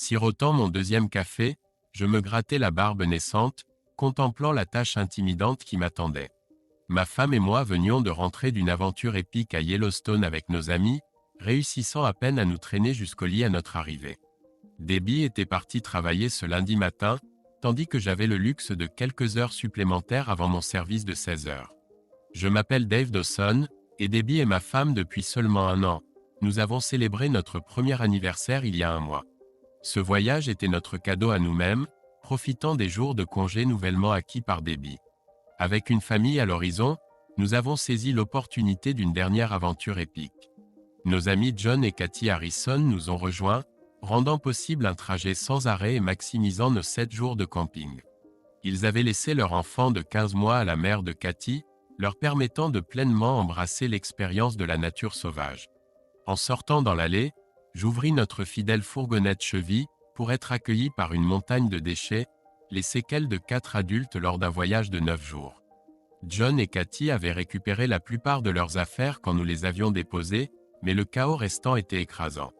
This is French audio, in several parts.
Sirotant mon deuxième café, je me grattais la barbe naissante, contemplant la tâche intimidante qui m'attendait. Ma femme et moi venions de rentrer d'une aventure épique à Yellowstone avec nos amis, réussissant à peine à nous traîner jusqu'au lit à notre arrivée. Debbie était partie travailler ce lundi matin, tandis que j'avais le luxe de quelques heures supplémentaires avant mon service de 16 heures. Je m'appelle Dave Dawson, et Debbie est ma femme depuis seulement 1 an. Nous avons célébré notre premier anniversaire il y a 1 mois. Ce voyage était notre cadeau à nous-mêmes, profitant des jours de congé nouvellement acquis par Debbie. Avec une famille à l'horizon, nous avons saisi l'opportunité d'une dernière aventure épique. Nos amis John et Cathy Harrison nous ont rejoints, rendant possible un trajet sans arrêt et maximisant nos 7 jours de camping. Ils avaient laissé leur enfant de 15 mois à la mère de Cathy, leur permettant de pleinement embrasser l'expérience de la nature sauvage. En sortant dans l'allée, j'ouvris notre fidèle fourgonnette Chevy pour être accueilli par une montagne de déchets, les séquelles de 4 adultes lors d'un voyage de 9 jours. John et Cathy avaient récupéré la plupart de leurs affaires quand nous les avions déposées, mais le chaos restant était écrasant.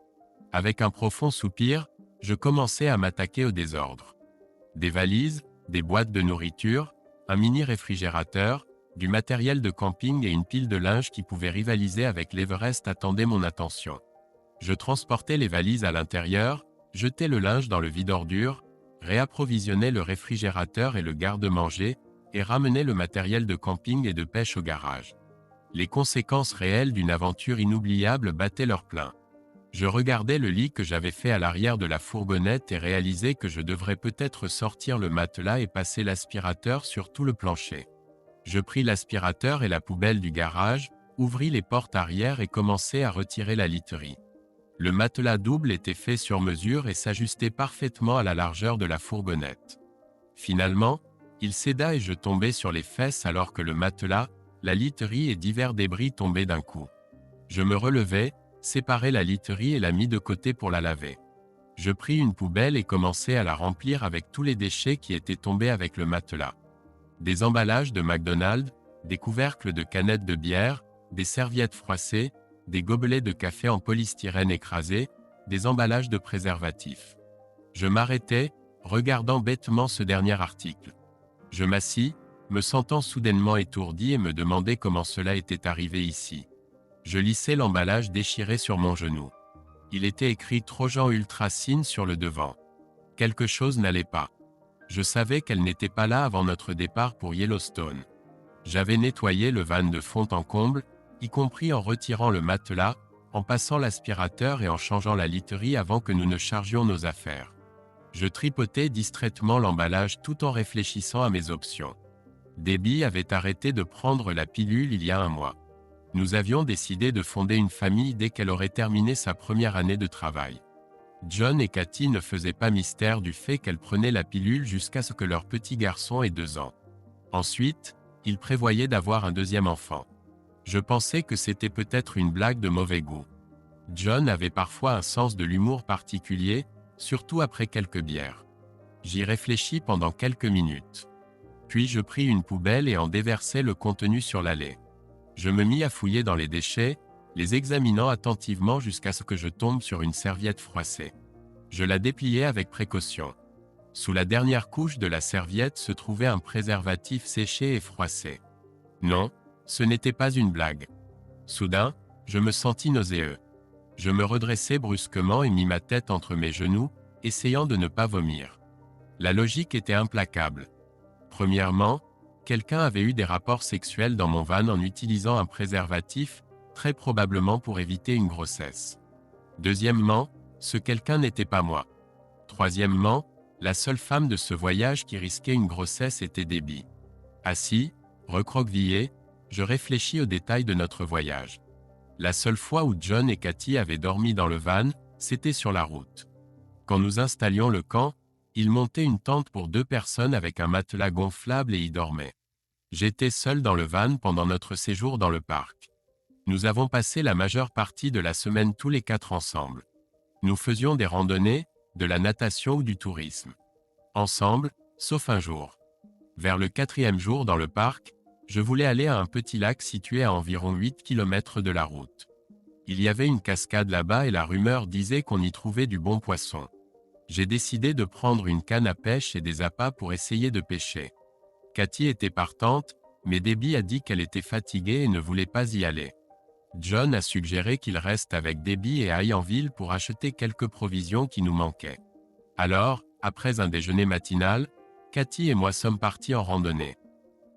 Avec un profond soupir, je commençais à m'attaquer au désordre. Des valises, des boîtes de nourriture, un mini-réfrigérateur, du matériel de camping et une pile de linge qui pouvait rivaliser avec l'Everest attendaient mon attention. Je transportais les valises à l'intérieur, jetais le linge dans le vide-ordures, réapprovisionnais le réfrigérateur et le garde-manger, et ramenais le matériel de camping et de pêche au garage. Les conséquences réelles d'une aventure inoubliable battaient leur plein. Je regardais le lit que j'avais fait à l'arrière de la fourgonnette et réalisais que je devrais peut-être sortir le matelas et passer l'aspirateur sur tout le plancher. Je pris l'aspirateur et la poubelle du garage, ouvris les portes arrière et commençai à retirer la literie. Le matelas double était fait sur mesure et s'ajustait parfaitement à la largeur de la fourgonnette. Finalement, il céda et je tombai sur les fesses alors que le matelas, la literie et divers débris tombaient d'un coup. Je me relevai, séparai la literie et la mis de côté pour la laver. Je pris une poubelle et commençai à la remplir avec tous les déchets qui étaient tombés avec le matelas. Des emballages de McDonald's, des couvercles de canettes de bière, des serviettes froissées, des gobelets de café en polystyrène écrasés, des emballages de préservatifs. Je m'arrêtai, regardant bêtement ce dernier article. Je m'assis, me sentant soudainement étourdi et me demandai comment cela était arrivé ici. Je lissai l'emballage déchiré sur mon genou. Il était écrit Trojan Ultracine sur le devant. Quelque chose n'allait pas. Je savais qu'elle n'était pas là avant notre départ pour Yellowstone. J'avais nettoyé le van de fond en comble, y compris en retirant le matelas, en passant l'aspirateur et en changeant la literie avant que nous ne chargions nos affaires. Je tripotais distraitement l'emballage tout en réfléchissant à mes options. Debbie avait arrêté de prendre la pilule il y a 1 mois. Nous avions décidé de fonder une famille dès qu'elle aurait terminé sa première année de travail. John et Cathy ne faisaient pas mystère du fait qu'elle prenait la pilule jusqu'à ce que leur petit garçon ait 2 ans. Ensuite, ils prévoyaient d'avoir un deuxième enfant. Je pensais que c'était peut-être une blague de mauvais goût. John avait parfois un sens de l'humour particulier, surtout après quelques bières. J'y réfléchis pendant quelques minutes. Puis je pris une poubelle et en déversai le contenu sur l'allée. Je me mis à fouiller dans les déchets, les examinant attentivement jusqu'à ce que je tombe sur une serviette froissée. Je la dépliai avec précaution. Sous la dernière couche de la serviette se trouvait un préservatif séché et froissé. Non, ce n'était pas une blague. Soudain, je me sentis nauséeux. Je me redressai brusquement et mis ma tête entre mes genoux, essayant de ne pas vomir. La logique était implacable. Premièrement, quelqu'un avait eu des rapports sexuels dans mon van en utilisant un préservatif, très probablement pour éviter une grossesse. Deuxièmement, ce quelqu'un n'était pas moi. Troisièmement, la seule femme de ce voyage qui risquait une grossesse était Debbie. Assis, recroquevillé, je réfléchis aux détails de notre voyage. La seule fois où John et Cathy avaient dormi dans le van, c'était sur la route. Quand nous installions le camp, ils montaient une tente pour 2 personnes avec un matelas gonflable et y dormaient. J'étais seul dans le van pendant notre séjour dans le parc. Nous avons passé la majeure partie de la semaine tous les 4 ensemble. Nous faisions des randonnées, de la natation ou du tourisme. Ensemble, sauf un jour. Vers le 4e jour dans le parc, je voulais aller à un petit lac situé à environ 8 km de la route. Il y avait une cascade là-bas et la rumeur disait qu'on y trouvait du bon poisson. J'ai décidé de prendre une canne à pêche et des appâts pour essayer de pêcher. Cathy était partante, mais Debbie a dit qu'elle était fatiguée et ne voulait pas y aller. John a suggéré qu'il reste avec Debbie et aille en ville pour acheter quelques provisions qui nous manquaient. Alors, après un déjeuner matinal, Cathy et moi sommes partis en randonnée.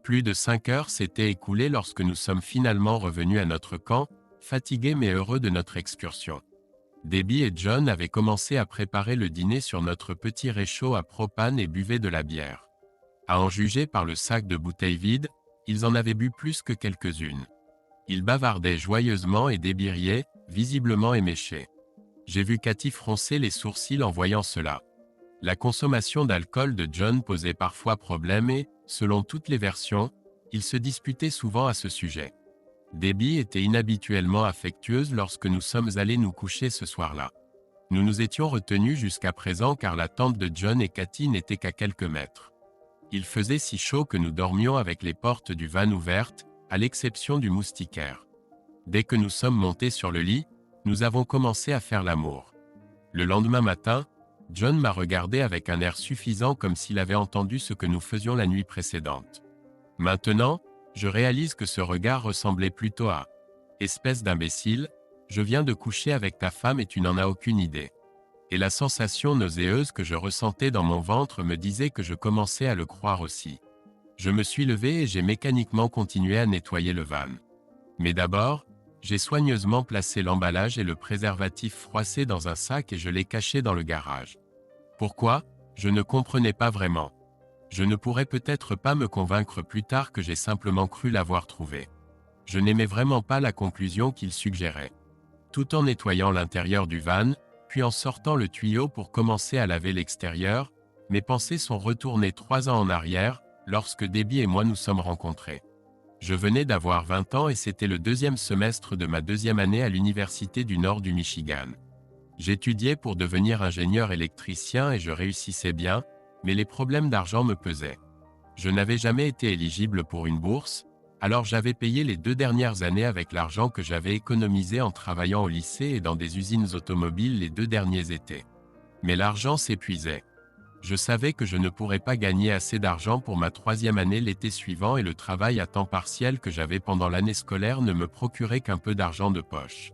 Plus de 5 heures s'étaient écoulées lorsque nous sommes finalement revenus à notre camp, fatigués mais heureux de notre excursion. Debbie et John avaient commencé à préparer le dîner sur notre petit réchaud à propane et buvaient de la bière. À en juger par le sac de bouteilles vides, ils en avaient bu plus que quelques-unes. Ils bavardaient joyeusement et Debbie riait, visiblement éméchée. J'ai vu Cathy froncer les sourcils en voyant cela. La consommation d'alcool de John posait parfois problème et, selon toutes les versions, ils se disputaient souvent à ce sujet. Debbie était inhabituellement affectueuse lorsque nous sommes allés nous coucher ce soir-là. Nous nous étions retenus jusqu'à présent car la tente de John et Cathy n'était qu'à quelques mètres. Il faisait si chaud que nous dormions avec les portes du van ouvertes, à l'exception du moustiquaire. Dès que nous sommes montés sur le lit, nous avons commencé à faire l'amour. Le lendemain matin, John m'a regardé avec un air suffisant comme s'il avait entendu ce que nous faisions la nuit précédente. Maintenant, je réalise que ce regard ressemblait plutôt à « Espèce d'imbécile, je viens de coucher avec ta femme et tu n'en as aucune idée ». Et la sensation nauséeuse que je ressentais dans mon ventre me disait que je commençais à le croire aussi. Je me suis levé et j'ai mécaniquement continué à nettoyer le van. Mais d'abord, j'ai soigneusement placé l'emballage et le préservatif froissé dans un sac et je l'ai caché dans le garage. Pourquoi? Je ne comprenais pas vraiment. Je ne pourrais peut-être pas me convaincre plus tard que j'ai simplement cru l'avoir trouvé. Je n'aimais vraiment pas la conclusion qu'il suggérait. Tout en nettoyant l'intérieur du van, puis en sortant le tuyau pour commencer à laver l'extérieur, mes pensées sont retournées 3 ans en arrière, lorsque Debbie et moi nous sommes rencontrés. Je venais d'avoir 20 ans et c'était le 2e semestre de ma 2e année à l'Université du Nord du Michigan. J'étudiais pour devenir ingénieur électricien et je réussissais bien, mais les problèmes d'argent me pesaient. Je n'avais jamais été éligible pour une bourse, alors j'avais payé les 2 dernières années avec l'argent que j'avais économisé en travaillant au lycée et dans des usines automobiles les 2 derniers étés. Mais l'argent s'épuisait. Je savais que je ne pourrais pas gagner assez d'argent pour ma 3e année l'été suivant et le travail à temps partiel que j'avais pendant l'année scolaire ne me procurait qu'un peu d'argent de poche.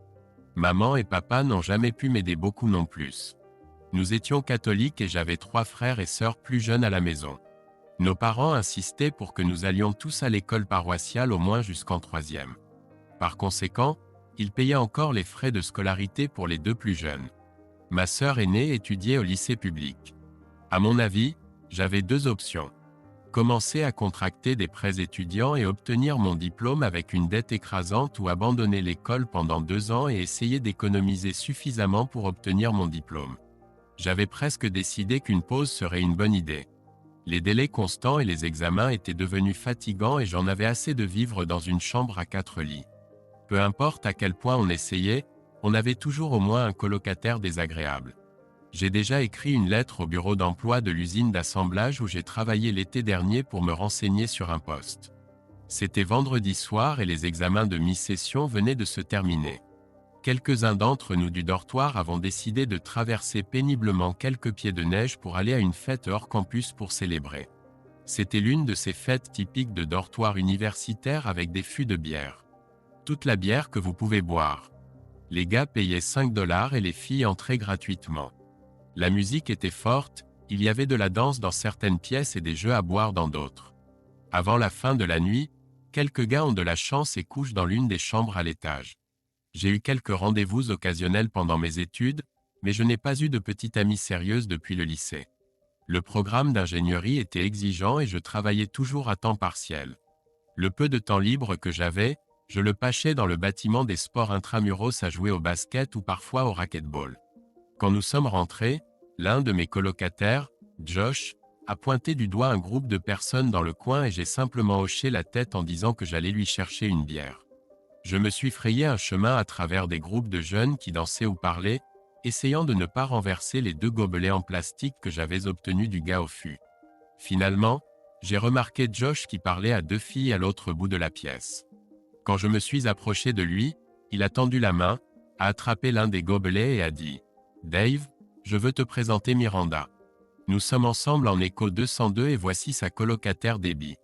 Maman et papa n'ont jamais pu m'aider beaucoup non plus. Nous étions catholiques et j'avais 3 frères et sœurs plus jeunes à la maison. Nos parents insistaient pour que nous allions tous à l'école paroissiale au moins jusqu'en 3e. Par conséquent, ils payaient encore les frais de scolarité pour les 2 plus jeunes. Ma sœur aînée étudiait au lycée public. À mon avis, j'avais 2 options. Commencer à contracter des prêts étudiants et obtenir mon diplôme avec une dette écrasante ou abandonner l'école pendant 2 ans et essayer d'économiser suffisamment pour obtenir mon diplôme. J'avais presque décidé qu'une pause serait une bonne idée. Les délais constants et les examens étaient devenus fatigants et j'en avais assez de vivre dans une chambre à 4 lits. Peu importe à quel point on essayait, on avait toujours au moins un colocataire désagréable. J'ai déjà écrit une lettre au bureau d'emploi de l'usine d'assemblage où j'ai travaillé l'été dernier pour me renseigner sur un poste. C'était vendredi soir et les examens de mi-session venaient de se terminer. Quelques-uns d'entre nous du dortoir avons décidé de traverser péniblement quelques pieds de neige pour aller à une fête hors campus pour célébrer. C'était l'une de ces fêtes typiques de dortoirs universitaires avec des fûts de bière. Toute la bière que vous pouvez boire. Les gars payaient 5 $ et les filles entraient gratuitement. La musique était forte, il y avait de la danse dans certaines pièces et des jeux à boire dans d'autres. Avant la fin de la nuit, quelques gars ont de la chance et couchent dans l'une des chambres à l'étage. J'ai eu quelques rendez-vous occasionnels pendant mes études, mais je n'ai pas eu de petite amie sérieuse depuis le lycée. Le programme d'ingénierie était exigeant et je travaillais toujours à temps partiel. Le peu de temps libre que j'avais, je le pâchais dans le bâtiment des sports intramuros à jouer au basket ou parfois au racquetball. Quand nous sommes rentrés, l'un de mes colocataires, Josh, a pointé du doigt un groupe de personnes dans le coin et j'ai simplement hoché la tête en disant que j'allais lui chercher une bière. Je me suis frayé un chemin à travers des groupes de jeunes qui dansaient ou parlaient, essayant de ne pas renverser les 2 gobelets en plastique que j'avais obtenus du gars au fût. Finalement, j'ai remarqué Josh qui parlait à 2 filles à l'autre bout de la pièce. Quand je me suis approché de lui, il a tendu la main, a attrapé l'un des gobelets et a dit « Dave, Je veux te présenter Miranda. Nous sommes ensemble en écho 202 et voici sa colocataire Debbie.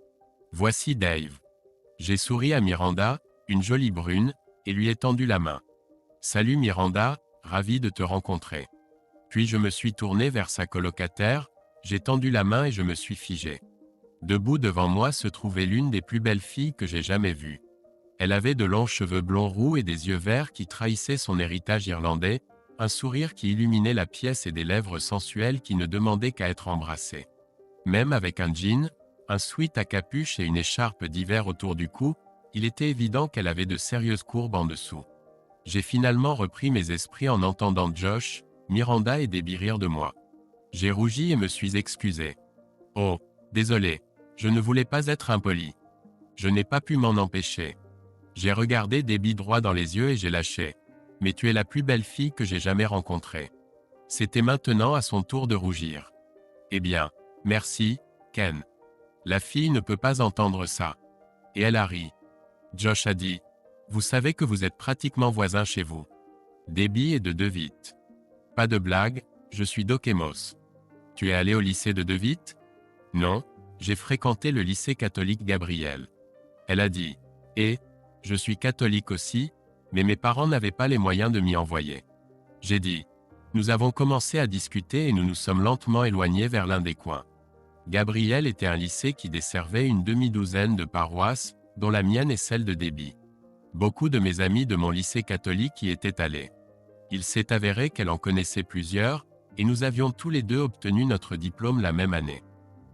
Voici Dave. J'ai souri à Miranda, une jolie brune, et lui ai tendu la main. Salut Miranda, ravi de te rencontrer. Puis je me suis tourné vers sa colocataire, j'ai tendu la main et je me suis figé. Debout devant moi se trouvait l'une des plus belles filles que j'ai jamais vues. Elle avait de longs cheveux blonds roux et des yeux verts qui trahissaient son héritage irlandais, un sourire qui illuminait la pièce et des lèvres sensuelles qui ne demandaient qu'à être embrassées. Même avec un jean, un sweat à capuche et une écharpe d'hiver autour du cou, il était évident qu'elle avait de sérieuses courbes en dessous. J'ai finalement repris mes esprits en entendant Josh, Miranda et Debbie rire de moi. J'ai rougi et me suis excusé. Oh, désolé, je ne voulais pas être impoli. Je n'ai pas pu m'en empêcher. J'ai regardé Debbie droit dans les yeux et j'ai lâché. Mais tu es la plus belle fille que j'ai jamais rencontrée. C'était maintenant à son tour de rougir. Eh bien, merci, Ken. La fille ne peut pas entendre ça. Et elle a ri. Josh a dit, vous savez que vous êtes pratiquement voisins chez vous. Debbie est de DeWitt. Pas de blague, je suis d'Okemos. Tu es allé au lycée de DeWitt? Non, j'ai fréquenté le lycée catholique Gabriel. Elle a dit, je suis catholique aussi, mais mes parents n'avaient pas les moyens de m'y envoyer. J'ai dit, nous avons commencé à discuter et nous nous sommes lentement éloignés vers l'un des coins. Gabriel était un lycée qui desservait une demi-douzaine de paroisses, dont la mienne et celle de Debbie. Beaucoup de mes amis de mon lycée catholique y étaient allés. Il s'est avéré qu'elle en connaissait plusieurs, et nous avions tous les deux obtenu notre diplôme la même année.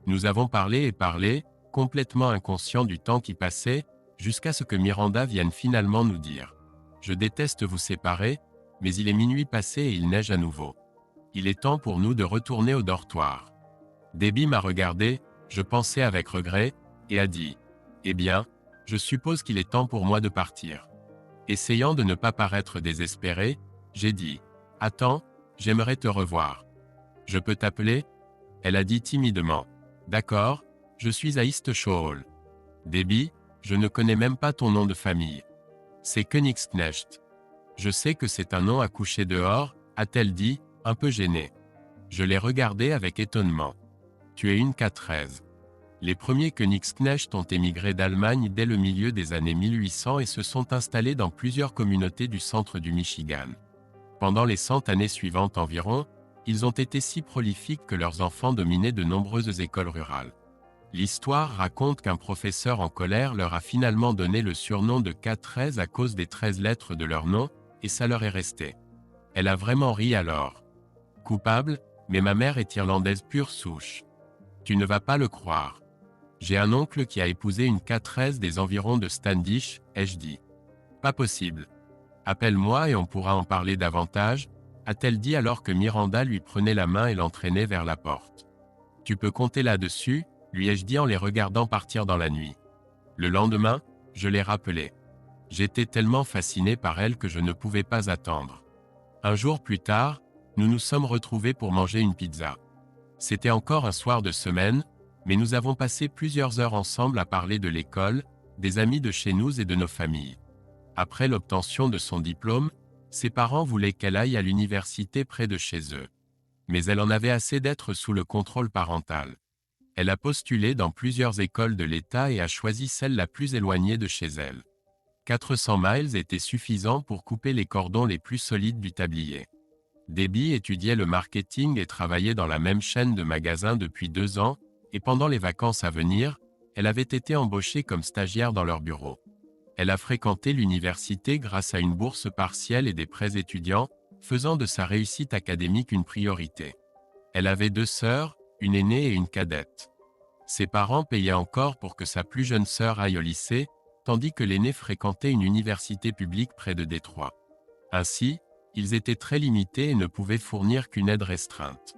Nous avons parlé et parlé, complètement inconscients du temps qui passait, jusqu'à ce que Miranda vienne finalement nous dire « Je déteste vous séparer, mais il est minuit passé et il neige à nouveau. Il est temps pour nous de retourner au dortoir. » Debbie m'a regardé, je pensais avec regret, et a dit « Eh bien, je suppose qu'il est temps pour moi de partir. » Essayant de ne pas paraître désespéré, j'ai dit « Attends, j'aimerais te revoir. Je peux t'appeler ?» Elle a dit timidement « D'accord, je suis à East Shore Hall. » Debbie, je ne connais même pas ton nom de famille. C'est Königsknecht. Je sais que c'est un nom à coucher dehors, a-t-elle dit, un peu gênée. Je l'ai regardée avec étonnement. Tu es une K13. Les premiers Königsknecht ont émigré d'Allemagne dès le milieu des années 1800 et se sont installés dans plusieurs communautés du centre du Michigan. Pendant les 100 années suivantes environ, ils ont été si prolifiques que leurs enfants dominaient de nombreuses écoles rurales. L'histoire raconte qu'un professeur en colère leur a finalement donné le surnom de K13 à cause des 13 lettres de leur nom, et ça leur est resté. Elle a vraiment ri alors. Coupable, mais ma mère est irlandaise pure souche. Tu ne vas pas le croire. J'ai un oncle qui a épousé une K13 des environs de Standish, ai-je dit. Pas possible. Appelle-moi et on pourra en parler davantage, a-t-elle dit alors que Miranda lui prenait la main et l'entraînait vers la porte. Tu peux compter là-dessus, lui ai-je dit en les regardant partir dans la nuit. Le lendemain, je l'ai rappelée. J'étais tellement fasciné par elle que je ne pouvais pas attendre. Un jour plus tard, nous nous sommes retrouvés pour manger une pizza. C'était encore un soir de semaine, mais nous avons passé plusieurs heures ensemble à parler de l'école, des amis de chez nous et de nos familles. Après l'obtention de son diplôme, ses parents voulaient qu'elle aille à l'université près de chez eux. Mais elle en avait assez d'être sous le contrôle parental. Elle a postulé dans plusieurs écoles de l'État et a choisi celle la plus éloignée de chez elle. 400 miles étaient suffisants pour couper les cordons les plus solides du tablier. Debbie étudiait le marketing et travaillait dans la même chaîne de magasins depuis 2 ans, et pendant les vacances à venir, elle avait été embauchée comme stagiaire dans leur bureau. Elle a fréquenté l'université grâce à une bourse partielle et des prêts étudiants, faisant de sa réussite académique une priorité. Elle avait 2 sœurs, une aînée et une cadette. Ses parents payaient encore pour que sa plus jeune sœur aille au lycée, tandis que l'aînée fréquentait une université publique près de Détroit. Ainsi, ils étaient très limités et ne pouvaient fournir qu'une aide restreinte.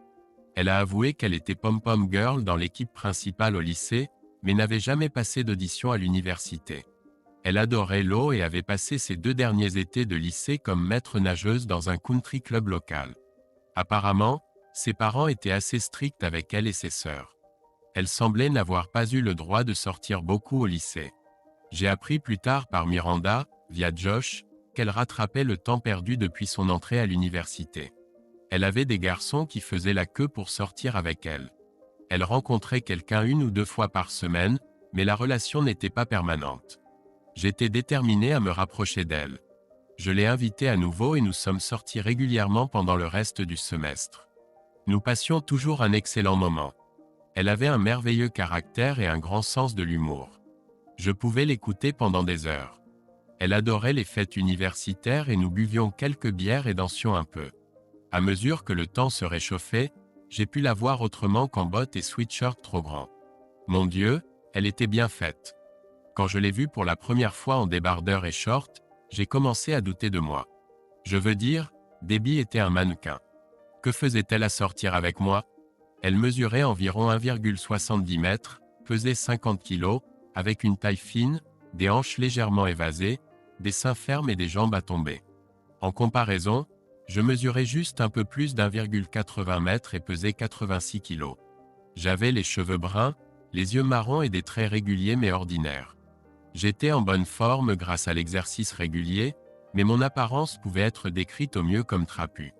Elle a avoué qu'elle était pom-pom girl dans l'équipe principale au lycée, mais n'avait jamais passé d'audition à l'université. Elle adorait l'eau et avait passé ses 2 derniers étés de lycée comme maître nageuse dans un country club local. Apparemment, ses parents étaient assez stricts avec elle et ses sœurs. Elle semblait n'avoir pas eu le droit de sortir beaucoup au lycée. J'ai appris plus tard par Miranda, via Josh, qu'elle rattrapait le temps perdu depuis son entrée à l'université. Elle avait des garçons qui faisaient la queue pour sortir avec elle. Elle rencontrait quelqu'un 1 ou 2 fois par semaine, mais la relation n'était pas permanente. J'étais déterminé à me rapprocher d'elle. Je l'ai invitée à nouveau et nous sommes sortis régulièrement pendant le reste du semestre. Nous passions toujours un excellent moment. Elle avait un merveilleux caractère et un grand sens de l'humour. Je pouvais l'écouter pendant des heures. Elle adorait les fêtes universitaires et nous buvions quelques bières et dansions un peu. À mesure que le temps se réchauffait, j'ai pu la voir autrement qu'en bottes et sweatshirt trop grands. Mon Dieu, elle était bien faite. Quand je l'ai vue pour la première fois en débardeur et short, j'ai commencé à douter de moi. Je veux dire, Debbie était un mannequin. Que faisait-elle à sortir avec moi? Elle mesurait environ 1,70 m, pesait 50 kg, avec une taille fine, des hanches légèrement évasées, des seins fermes et des jambes à tomber. En comparaison, je mesurais juste un peu plus d'1,80 m et pesais 86 kg. J'avais les cheveux bruns, les yeux marrons et des traits réguliers mais ordinaires. J'étais en bonne forme grâce à l'exercice régulier, mais mon apparence pouvait être décrite au mieux comme trapue.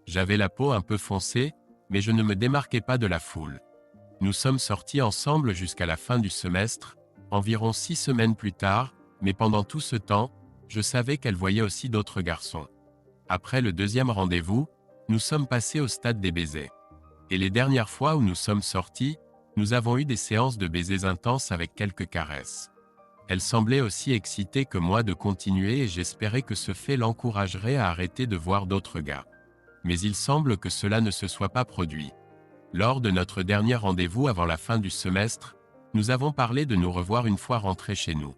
J'avais la peau un peu foncée, mais je ne me démarquais pas de la foule. Nous sommes sortis ensemble jusqu'à la fin du semestre, environ 6 semaines plus tard, mais pendant tout ce temps, je savais qu'elle voyait aussi d'autres garçons. Après le deuxième rendez-vous, nous sommes passés au stade des baisers. Et les dernières fois où nous sommes sortis, nous avons eu des séances de baisers intenses avec quelques caresses. Elle semblait aussi excitée que moi de continuer et j'espérais que ce fait l'encouragerait à arrêter de voir d'autres gars. Mais il semble que cela ne se soit pas produit. Lors de notre dernier rendez-vous avant la fin du semestre, nous avons parlé de nous revoir une fois rentrés chez nous.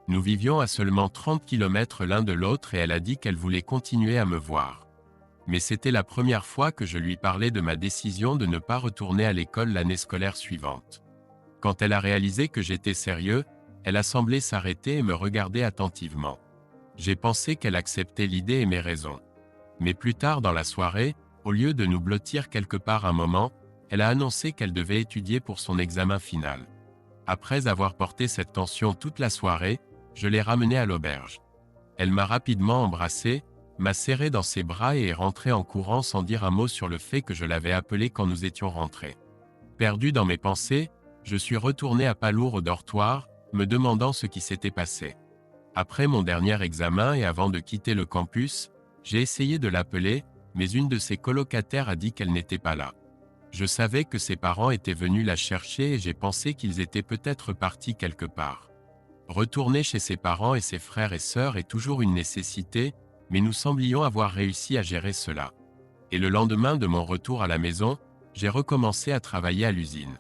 Nous vivions à seulement 30 km l'un de l'autre et elle a dit qu'elle voulait continuer à me voir. Mais c'était la première fois que je lui parlais de ma décision de ne pas retourner à l'école l'année scolaire suivante. Quand elle a réalisé que j'étais sérieux, elle a semblé s'arrêter et me regarder attentivement. J'ai pensé qu'elle acceptait l'idée et mes raisons. Mais plus tard dans la soirée, au lieu de nous blottir quelque part un moment, elle a annoncé qu'elle devait étudier pour son examen final. Après avoir porté cette tension toute la soirée, je l'ai ramenée à l'auberge. Elle m'a rapidement embrassé, m'a serré dans ses bras et est rentrée en courant sans dire un mot sur le fait que je l'avais appelée quand nous étions rentrés. Perdu dans mes pensées, je suis retourné à Palour au dortoir, me demandant ce qui s'était passé. Après mon dernier examen et avant de quitter le campus, j'ai essayé de l'appeler, mais une de ses colocataires a dit qu'elle n'était pas là. Je savais que ses parents étaient venus la chercher et j'ai pensé qu'ils étaient peut-être partis quelque part. Retourner chez ses parents et ses frères et sœurs est toujours une nécessité, mais nous semblions avoir réussi à gérer cela. Et le lendemain de mon retour à la maison, j'ai recommencé à travailler à l'usine.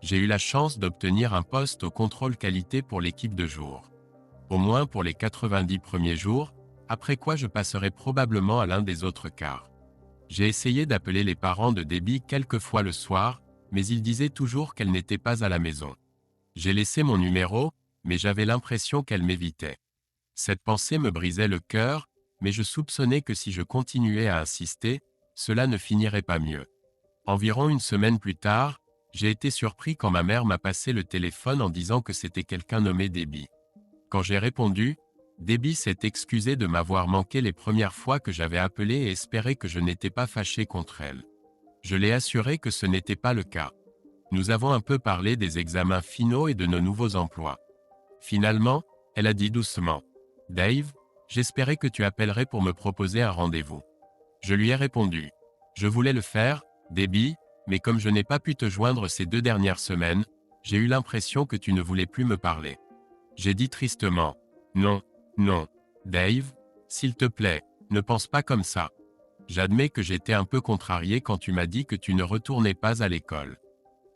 J'ai eu la chance d'obtenir un poste au contrôle qualité pour l'équipe de jour. Au moins pour les 90 premiers jours, après quoi je passerai probablement à l'un des autres quarts. J'ai essayé d'appeler les parents de Debbie quelques fois le soir, mais ils disaient toujours qu'elle n'était pas à la maison. J'ai laissé mon numéro, mais j'avais l'impression qu'elle m'évitait. Cette pensée me brisait le cœur, mais je soupçonnais que si je continuais à insister, cela ne finirait pas mieux. Environ une semaine plus tard, j'ai été surpris quand ma mère m'a passé le téléphone en disant que c'était quelqu'un nommé Debbie. Quand j'ai répondu, Debbie s'est excusée de m'avoir manqué les premières fois que j'avais appelé et espérait que je n'étais pas fâché contre elle. Je l'ai assuré que ce n'était pas le cas. Nous avons un peu parlé des examens finaux et de nos nouveaux emplois. Finalement, elle a dit doucement, « Dave, j'espérais que tu appellerais pour me proposer un rendez-vous. » Je lui ai répondu, « Je voulais le faire, Debbie, mais comme je n'ai pas pu te joindre ces 2 dernières semaines, j'ai eu l'impression que tu ne voulais plus me parler. » J'ai dit tristement, « Non, non, Dave, s'il te plaît, ne pense pas comme ça. J'admets que j'étais un peu contrarié quand tu m'as dit que tu ne retournais pas à l'école.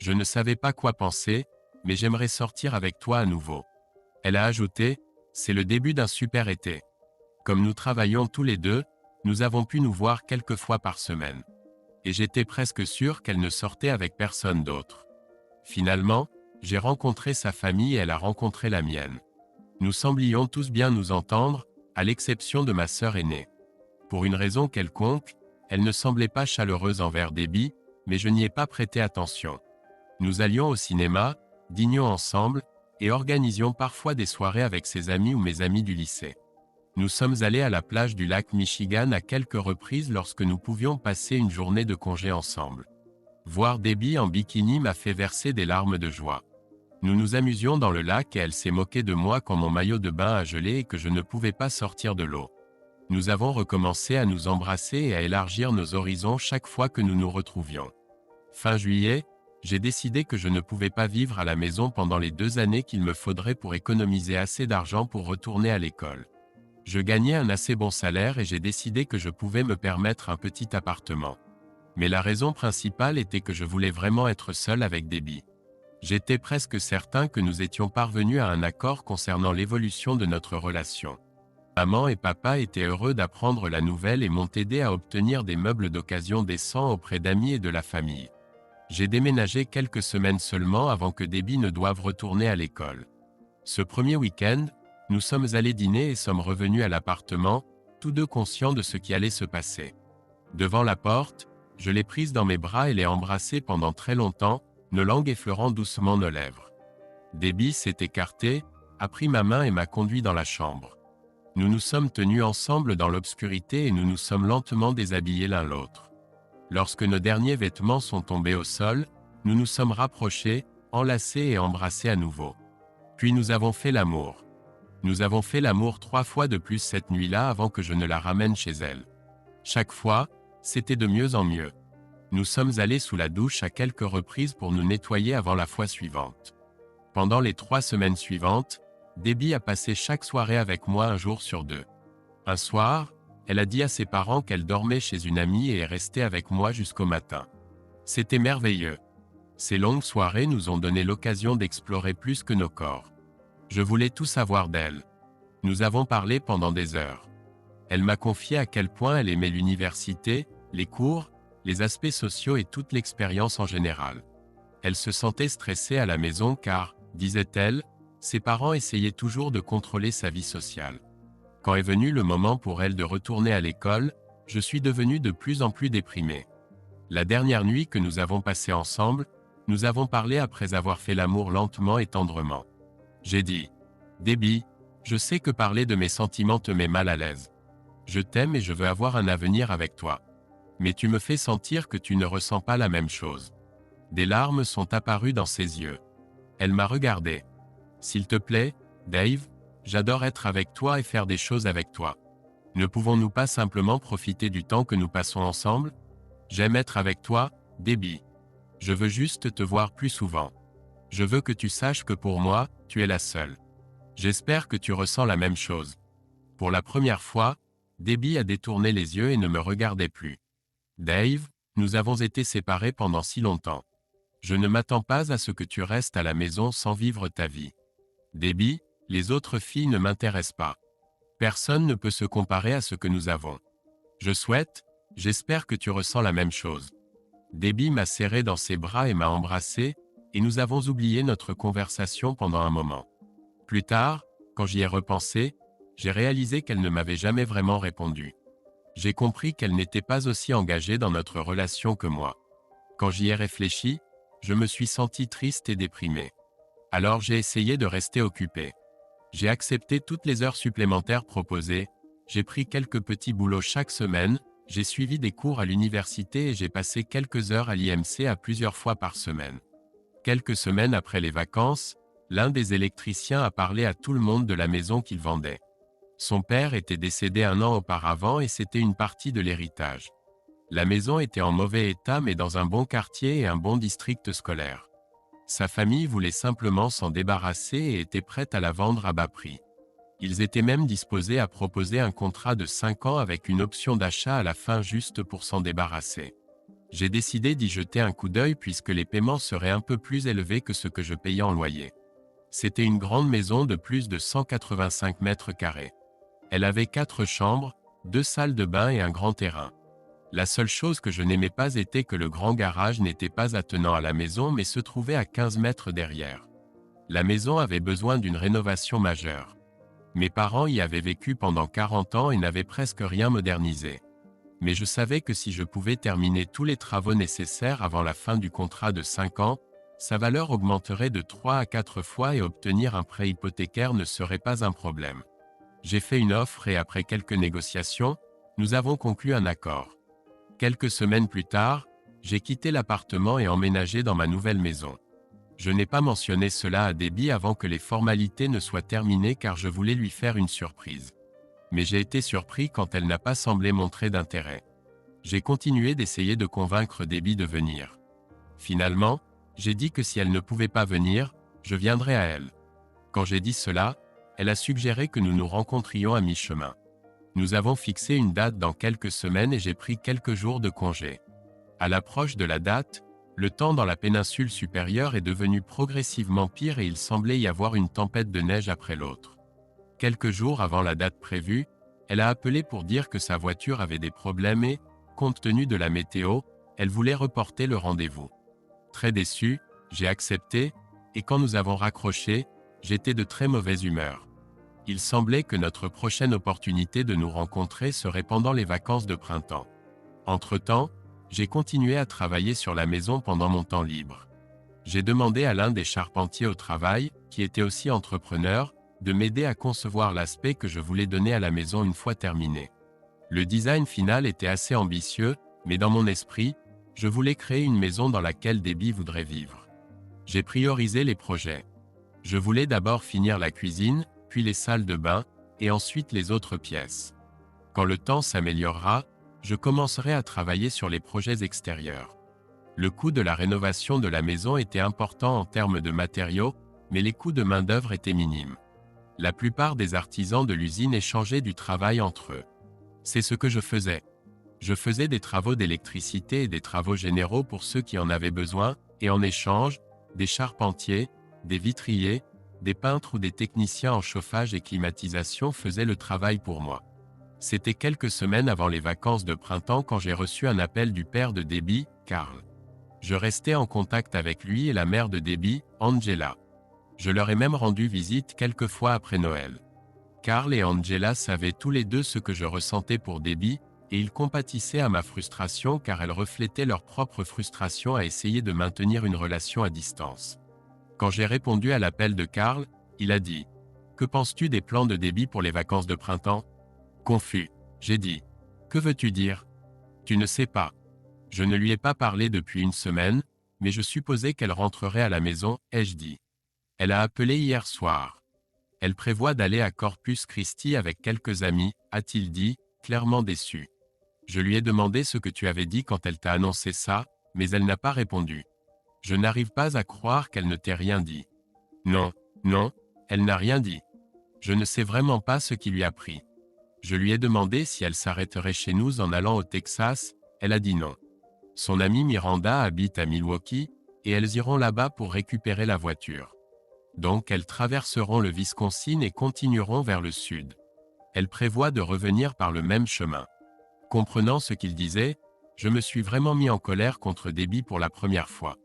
Je ne savais pas quoi penser, mais j'aimerais sortir avec toi à nouveau. » Elle a ajouté, « C'est le début d'un super été. Comme nous travaillons tous les deux, nous avons pu nous voir quelques fois par semaine. Et j'étais presque sûr qu'elle ne sortait avec personne d'autre. Finalement, j'ai rencontré sa famille et elle a rencontré la mienne. Nous semblions tous bien nous entendre, à l'exception de ma sœur aînée. Pour une raison quelconque, elle ne semblait pas chaleureuse envers Debbie, mais je n'y ai pas prêté attention. Nous allions au cinéma, dînions ensemble, et organisions parfois des soirées avec ses amis ou mes amis du lycée. Nous sommes allés à la plage du lac Michigan à quelques reprises lorsque nous pouvions passer une journée de congé ensemble. Voir Debbie en bikini m'a fait verser des larmes de joie. Nous nous amusions dans le lac et elle s'est moquée de moi quand mon maillot de bain a gelé et que je ne pouvais pas sortir de l'eau. Nous avons recommencé à nous embrasser et à élargir nos horizons chaque fois que nous nous retrouvions. Fin juillet, j'ai décidé que je ne pouvais pas vivre à la maison pendant les 2 années qu'il me faudrait pour économiser assez d'argent pour retourner à l'école. Je gagnais un assez bon salaire et j'ai décidé que je pouvais me permettre un petit appartement. Mais la raison principale était que je voulais vraiment être seul avec Debbie. J'étais presque certain que nous étions parvenus à un accord concernant l'évolution de notre relation. Maman et papa étaient heureux d'apprendre la nouvelle et m'ont aidé à obtenir des meubles d'occasion décents auprès d'amis et de la famille. J'ai déménagé quelques semaines seulement avant que Debbie ne doive retourner à l'école. Ce premier week-end, nous sommes allés dîner et sommes revenus à l'appartement, tous deux conscients de ce qui allait se passer. Devant la porte, je l'ai prise dans mes bras et l'ai embrassée pendant très longtemps, nos langues effleurant doucement nos lèvres. Debbie s'est écartée, a pris ma main et m'a conduit dans la chambre. Nous nous sommes tenus ensemble dans l'obscurité et nous nous sommes lentement déshabillés l'un l'autre. Lorsque nos derniers vêtements sont tombés au sol, nous nous sommes rapprochés, enlacés et embrassés à nouveau. Puis nous avons fait l'amour. Nous avons fait l'amour 3 fois de plus cette nuit-là avant que je ne la ramène chez elle. Chaque fois, c'était de mieux en mieux. Nous sommes allés sous la douche à quelques reprises pour nous nettoyer avant la fois suivante. Pendant les 3 semaines suivantes, Debbie a passé chaque soirée avec moi un jour sur 2. Un soir, elle a dit à ses parents qu'elle dormait chez une amie et est restée avec moi jusqu'au matin. C'était merveilleux. Ces longues soirées nous ont donné l'occasion d'explorer plus que nos corps. Je voulais tout savoir d'elle. Nous avons parlé pendant des heures. Elle m'a confié à quel point elle aimait l'université, les cours, les aspects sociaux et toute l'expérience en général. Elle se sentait stressée à la maison car, disait-elle, ses parents essayaient toujours de contrôler sa vie sociale. Quand est venu le moment pour elle de retourner à l'école, je suis devenu de plus en plus déprimé. La dernière nuit que nous avons passée ensemble, nous avons parlé après avoir fait l'amour lentement et tendrement. J'ai dit, « Debbie, je sais que parler de mes sentiments te met mal à l'aise. Je t'aime et je veux avoir un avenir avec toi. Mais tu me fais sentir que tu ne ressens pas la même chose. » Des larmes sont apparues dans ses yeux. Elle m'a regardé. « S'il te plaît, Dave, j'adore être avec toi et faire des choses avec toi. Ne pouvons-nous pas simplement profiter du temps que nous passons ensemble? J'aime être avec toi, Debbie. Je veux juste te voir plus souvent. Je veux que tu saches que pour moi, tu es la seule. J'espère que tu ressens la même chose. » Pour la première fois, Debbie a détourné les yeux et ne me regardait plus. « Dave, nous avons été séparés pendant si longtemps. Je ne m'attends pas à ce que tu restes à la maison sans vivre ta vie. Debbie, les autres filles ne m'intéressent pas. Personne ne peut se comparer à ce que nous avons. J'espère que tu ressens la même chose. » Debbie m'a serré dans ses bras et m'a embrassé, et nous avons oublié notre conversation pendant un moment. Plus tard, quand j'y ai repensé, j'ai réalisé qu'elle ne m'avait jamais vraiment répondu. J'ai compris qu'elle n'était pas aussi engagée dans notre relation que moi. Quand j'y ai réfléchi, je me suis senti triste et déprimé. Alors j'ai essayé de rester occupé. J'ai accepté toutes les heures supplémentaires proposées, j'ai pris quelques petits boulots chaque semaine, j'ai suivi des cours à l'université et j'ai passé quelques heures à l'IMC à plusieurs fois par semaine. Quelques semaines après les vacances, l'un des électriciens a parlé à tout le monde de la maison qu'il vendait. Son père était décédé 1 an auparavant et c'était une partie de l'héritage. La maison était en mauvais état mais dans un bon quartier et un bon district scolaire. Sa famille voulait simplement s'en débarrasser et était prête à la vendre à bas prix. Ils étaient même disposés à proposer un contrat de 5 ans avec une option d'achat à la fin juste pour s'en débarrasser. J'ai décidé d'y jeter un coup d'œil puisque les paiements seraient un peu plus élevés que ce que je payais en loyer. C'était une grande maison de plus de 185 mètres carrés. Elle avait 4 chambres, 2 salles de bain et un grand terrain. La seule chose que je n'aimais pas était que le grand garage n'était pas attenant à la maison mais se trouvait à 15 mètres derrière. La maison avait besoin d'une rénovation majeure. Mes parents y avaient vécu pendant 40 ans et n'avaient presque rien modernisé. Mais je savais que si je pouvais terminer tous les travaux nécessaires avant la fin du contrat de 5 ans, sa valeur augmenterait de 3 à 4 fois et obtenir un prêt hypothécaire ne serait pas un problème. J'ai fait une offre et après quelques négociations, nous avons conclu un accord. Quelques semaines plus tard, j'ai quitté l'appartement et emménagé dans ma nouvelle maison. Je n'ai pas mentionné cela à Debbie avant que les formalités ne soient terminées car je voulais lui faire une surprise. Mais j'ai été surpris quand elle n'a pas semblé montrer d'intérêt. J'ai continué d'essayer de convaincre Debbie de venir. Finalement, j'ai dit que si elle ne pouvait pas venir, je viendrais à elle. Quand j'ai dit cela, elle a suggéré que nous nous rencontrions à mi-chemin. Nous avons fixé une date dans quelques semaines et j'ai pris quelques jours de congé. À l'approche de la date, le temps dans la péninsule supérieure est devenu progressivement pire et il semblait y avoir une tempête de neige après l'autre. Quelques jours avant la date prévue, elle a appelé pour dire que sa voiture avait des problèmes et, compte tenu de la météo, elle voulait reporter le rendez-vous. Très déçu, j'ai accepté, et quand nous avons raccroché, j'étais de très mauvaise humeur. Il semblait que notre prochaine opportunité de nous rencontrer serait pendant les vacances de printemps. Entre-temps, j'ai continué à travailler sur la maison pendant mon temps libre. J'ai demandé à l'un des charpentiers au travail, qui était aussi entrepreneur, de m'aider à concevoir l'aspect que je voulais donner à la maison une fois terminée. Le design final était assez ambitieux, mais dans mon esprit, je voulais créer une maison dans laquelle Debbie voudrait vivre. J'ai priorisé les projets. Je voulais d'abord finir la cuisine, puis les salles de bain, et ensuite les autres pièces. Quand le temps s'améliorera, je commencerai à travailler sur les projets extérieurs. Le coût de la rénovation de la maison était important en termes de matériaux, mais les coûts de main-d'œuvre étaient minimes. La plupart des artisans de l'usine échangeaient du travail entre eux. C'est ce que je faisais. Je faisais des travaux d'électricité et des travaux généraux pour ceux qui en avaient besoin, et en échange, des charpentiers, des vitriers, des peintres ou des techniciens en chauffage et climatisation faisaient le travail pour moi. C'était quelques semaines avant les vacances de printemps quand j'ai reçu un appel du père de Debbie, Carl. Je restais en contact avec lui et la mère de Debbie, Angela. Je leur ai même rendu visite quelques fois après Noël. Carl et Angela savaient tous les deux ce que je ressentais pour Debbie, et ils compatissaient à ma frustration car elle reflétait leur propre frustration à essayer de maintenir une relation à distance. Quand j'ai répondu à l'appel de Carl, il a dit « Que penses-tu des plans de Debbie pour les vacances de printemps ?» Confus, j'ai dit « Que veux-tu dire ?»« Tu ne sais pas. Je ne lui ai pas parlé depuis une semaine, mais je supposais qu'elle rentrerait à la maison, ai-je dit. Elle a appelé hier soir. Elle prévoit d'aller à Corpus Christi avec quelques amis, a-t-il dit, clairement déçu. Je lui ai demandé ce que tu avais dit quand elle t'a annoncé ça, mais elle n'a pas répondu. Je n'arrive pas à croire qu'elle ne t'ait rien dit. Non, non, elle n'a rien dit. Je ne sais vraiment pas ce qui lui a pris. Je lui ai demandé si elle s'arrêterait chez nous en allant au Texas, elle a dit non. Son amie Miranda habite à Milwaukee, et elles iront là-bas pour récupérer la voiture. Donc elles traverseront le Wisconsin et continueront vers le sud. Elle prévoit de revenir par le même chemin. Comprenant ce qu'il disait, je me suis vraiment mis en colère contre Debbie pour la première fois.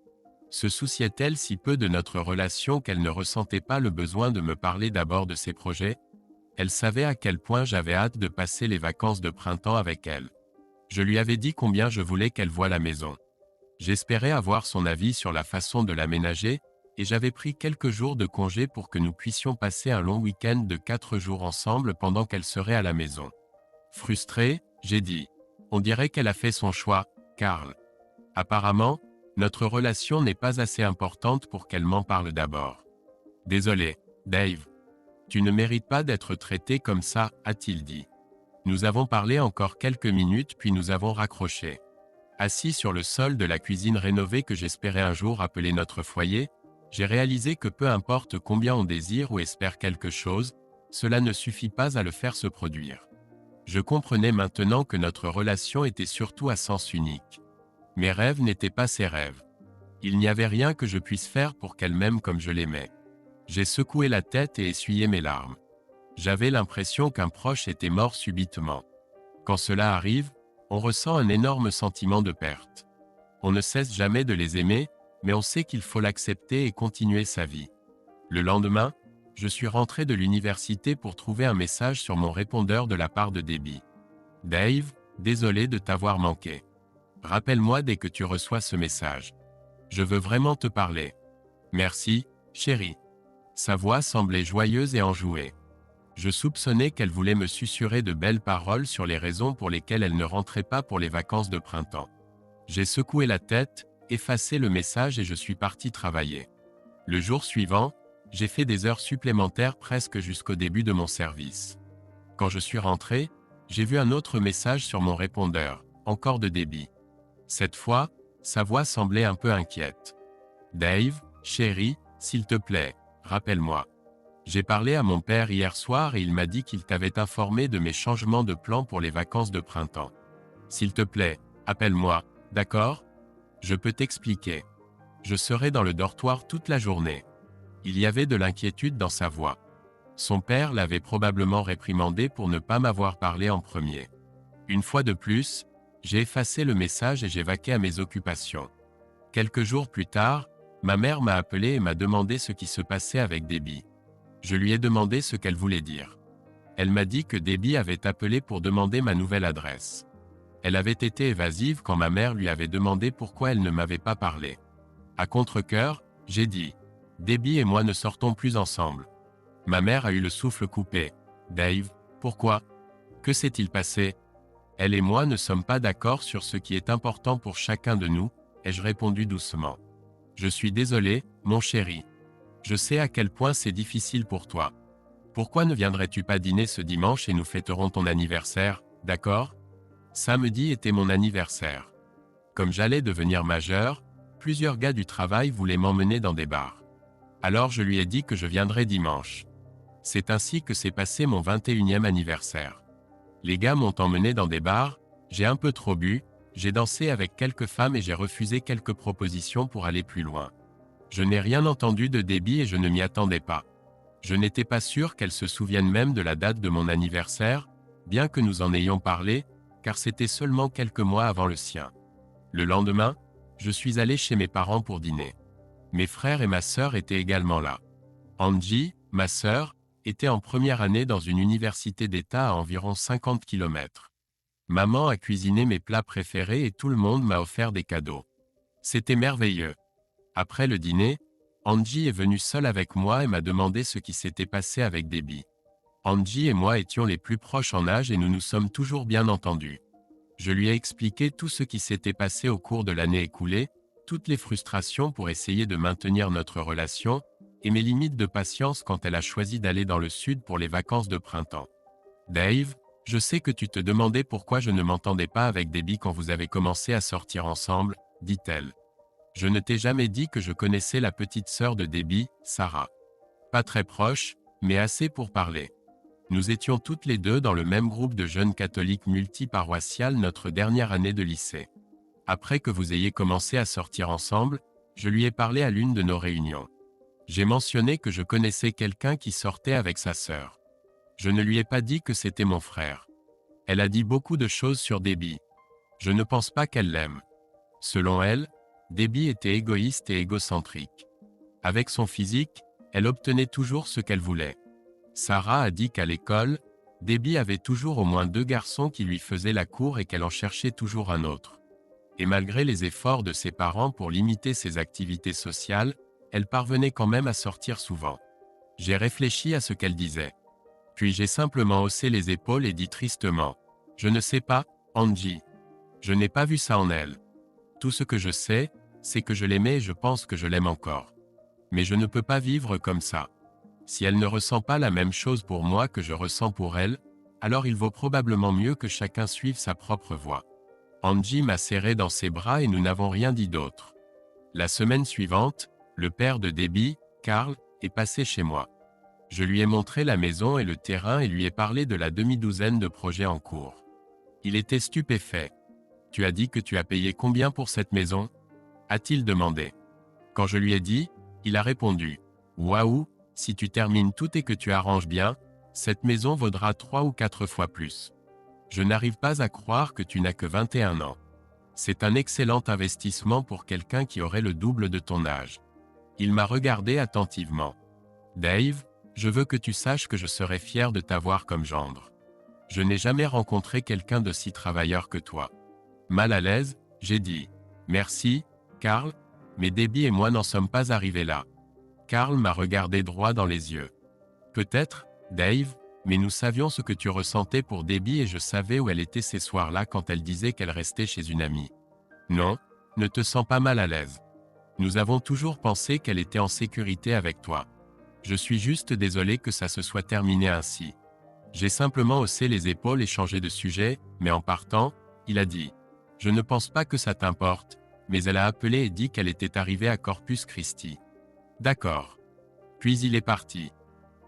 Se souciait-elle si peu de notre relation qu'elle ne ressentait pas le besoin de me parler d'abord de ses projets? Elle savait à quel point j'avais hâte de passer les vacances de printemps avec elle. Je lui avais dit combien je voulais qu'elle voie la maison. J'espérais avoir son avis sur la façon de l'aménager, et j'avais pris quelques jours de congé pour que nous puissions passer un long week-end de 4 jours ensemble pendant qu'elle serait à la maison. Frustré, j'ai dit « On dirait qu'elle a fait son choix, Carl. Apparemment, notre relation n'est pas assez importante pour qu'elle m'en parle d'abord. Désolé, Dave. Tu ne mérites pas d'être traité comme ça, a-t-il dit. Nous avons parlé encore quelques minutes puis nous avons raccroché. Assis sur le sol de la cuisine rénovée que j'espérais un jour appeler notre foyer, j'ai réalisé que peu importe combien on désire ou espère quelque chose, cela ne suffit pas à le faire se produire. Je comprenais maintenant que notre relation était surtout à sens unique. Mes rêves n'étaient pas ses rêves. Il n'y avait rien que je puisse faire pour qu'elle m'aime comme je l'aimais. J'ai secoué la tête et essuyé mes larmes. J'avais l'impression qu'un proche était mort subitement. Quand cela arrive, on ressent un énorme sentiment de perte. On ne cesse jamais de les aimer, mais on sait qu'il faut l'accepter et continuer sa vie. Le lendemain, je suis rentré de l'université pour trouver un message sur mon répondeur de la part de Debbie. Dave, désolé de t'avoir manqué. Rappelle-moi dès que tu reçois ce message. Je veux vraiment te parler. Merci, chérie. Sa voix semblait joyeuse et enjouée. Je soupçonnais qu'elle voulait me susurrer de belles paroles sur les raisons pour lesquelles elle ne rentrait pas pour les vacances de printemps. J'ai secoué la tête, effacé le message et je suis parti travailler. Le jour suivant, j'ai fait des heures supplémentaires presque jusqu'au début de mon service. Quand je suis rentré, j'ai vu un autre message sur mon répondeur, encore de Debbie. Cette fois, sa voix semblait un peu inquiète. Dave, chéri, s'il te plaît, rappelle-moi. J'ai parlé à mon père hier soir et il m'a dit qu'il t'avait informé de mes changements de plan pour les vacances de printemps. S'il te plaît, appelle-moi, d'accord? Je peux t'expliquer. Je serai dans le dortoir toute la journée. Il y avait de l'inquiétude dans sa voix. Son père l'avait probablement réprimandé pour ne pas m'avoir parlé en premier. Une fois de plus, j'ai effacé le message et j'ai vaqué à mes occupations. Quelques jours plus tard, ma mère m'a appelé et m'a demandé ce qui se passait avec Debbie. Je lui ai demandé ce qu'elle voulait dire. Elle m'a dit que Debbie avait appelé pour demander ma nouvelle adresse. Elle avait été évasive quand ma mère lui avait demandé pourquoi elle ne m'avait pas parlé. À contre-cœur, j'ai dit « Debbie et moi ne sortons plus ensemble ». Ma mère a eu le souffle coupé. « Dave, pourquoi? Que s'est-il passé? Elle et moi ne sommes pas d'accord sur ce qui est important pour chacun de nous », ai-je répondu doucement. « Je suis désolé, mon chéri. Je sais à quel point c'est difficile pour toi. Pourquoi ne viendrais-tu pas dîner ce dimanche et nous fêterons ton anniversaire, d'accord? » Samedi était mon anniversaire. Comme j'allais devenir majeur, plusieurs gars du travail voulaient m'emmener dans des bars. Alors je lui ai dit que je viendrais dimanche. C'est ainsi que s'est passé mon 21e anniversaire. Les gars m'ont emmené dans des bars, j'ai un peu trop bu, j'ai dansé avec quelques femmes et j'ai refusé quelques propositions pour aller plus loin. Je n'ai rien entendu de Debbie et je ne m'y attendais pas. Je n'étais pas sûr qu'elle se souvienne même de la date de mon anniversaire, bien que nous en ayons parlé, car c'était seulement quelques mois avant le sien. Le lendemain, je suis allé chez mes parents pour dîner. Mes frères et ma sœur étaient également là. Angie, ma sœur, était en première année dans une université d'État à environ 50 km. Maman a cuisiné mes plats préférés et tout le monde m'a offert des cadeaux. C'était merveilleux. Après le dîner, Angie est venue seule avec moi et m'a demandé ce qui s'était passé avec Debbie. Angie et moi étions les plus proches en âge et nous nous sommes toujours bien entendus. Je lui ai expliqué tout ce qui s'était passé au cours de l'année écoulée, toutes les frustrations pour essayer de maintenir notre relation, et mes limites de patience quand elle a choisi d'aller dans le sud pour les vacances de printemps. Dave, je sais que tu te demandais pourquoi je ne m'entendais pas avec Debbie quand vous avez commencé à sortir ensemble, dit-elle. Je ne t'ai jamais dit que je connaissais la petite sœur de Debbie, Sarah. Pas très proche, mais assez pour parler. Nous étions toutes les deux dans le même groupe de jeunes catholiques multiparoissiales notre dernière année de lycée. Après que vous ayez commencé à sortir ensemble, je lui ai parlé à l'une de nos réunions. J'ai mentionné que je connaissais quelqu'un qui sortait avec sa sœur. Je ne lui ai pas dit que c'était mon frère. Elle a dit beaucoup de choses sur Debbie. Je ne pense pas qu'elle l'aime. Selon elle, Debbie était égoïste et égocentrique. Avec son physique, elle obtenait toujours ce qu'elle voulait. Sarah a dit qu'à l'école, Debbie avait toujours au moins 2 garçons qui lui faisaient la cour et qu'elle en cherchait toujours un autre. Et malgré les efforts de ses parents pour limiter ses activités sociales, elle parvenait quand même à sortir souvent. J'ai réfléchi à ce qu'elle disait. Puis j'ai simplement haussé les épaules et dit tristement « Je ne sais pas, Angie. Je n'ai pas vu ça en elle. Tout ce que je sais, c'est que je l'aimais et je pense que je l'aime encore. Mais je ne peux pas vivre comme ça. Si elle ne ressent pas la même chose pour moi que je ressens pour elle, alors il vaut probablement mieux que chacun suive sa propre voie. » Angie m'a serré dans ses bras et nous n'avons rien dit d'autre. La semaine suivante, le père de Debbie, Carl, est passé chez moi. Je lui ai montré la maison et le terrain et lui ai parlé de la demi-douzaine de projets en cours. Il était stupéfait. « Tu as dit que tu as payé combien pour cette maison ?» a-t-il demandé. Quand je lui ai dit, il a répondu « Waouh, si tu termines tout et que tu arranges bien, cette maison vaudra 3 ou 4 fois plus. Je n'arrive pas à croire que tu n'as que 21 ans. C'est un excellent investissement pour quelqu'un qui aurait le double de ton âge. » Il m'a regardé attentivement. « Dave, je veux que tu saches que je serai fier de t'avoir comme gendre. Je n'ai jamais rencontré quelqu'un d'aussi travailleur que toi. » Mal à l'aise, j'ai dit « Merci, Carl, mais Debbie et moi n'en sommes pas arrivés là. » Carl m'a regardé droit dans les yeux. « Peut-être, Dave, Mais nous savions ce que tu ressentais pour Debbie et je savais où elle était ces soirs-là quand elle disait qu'elle restait chez une amie. Non, ne te sens pas mal à l'aise. Nous avons toujours pensé qu'elle était en sécurité avec toi. Je suis juste désolé que ça se soit terminé ainsi. J'ai simplement haussé les épaules et changé de sujet, mais en partant, il a dit « Je ne pense pas que ça t'importe », mais elle a appelé et dit qu'elle était arrivée à Corpus Christi. D'accord. Puis il est parti.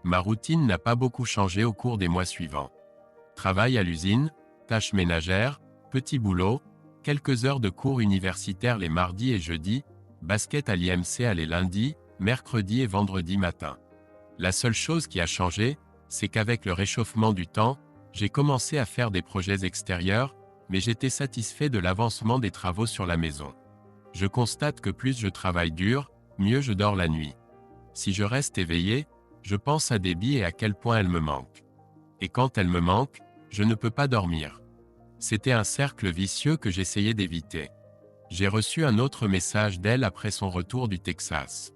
Ma routine n'a pas beaucoup changé au cours des mois suivants. Travail à l'usine, tâches ménagères, petits boulots, quelques heures de cours universitaires les mardis et jeudis, basket à l'IMC les lundis, mercredis et vendredis matin. La seule chose qui a changé, c'est qu'avec le réchauffement du temps, j'ai commencé à faire des projets extérieurs, mais j'étais satisfait de l'avancement des travaux sur la maison. Je constate que plus je travaille dur, mieux je dors la nuit. Si je reste éveillé, je pense à Debbie et à quel point elle me manque. Et quand elle me manque, je ne peux pas dormir. C'était un cercle vicieux que j'essayais d'éviter. J'ai reçu un autre message d'elle après son retour du Texas.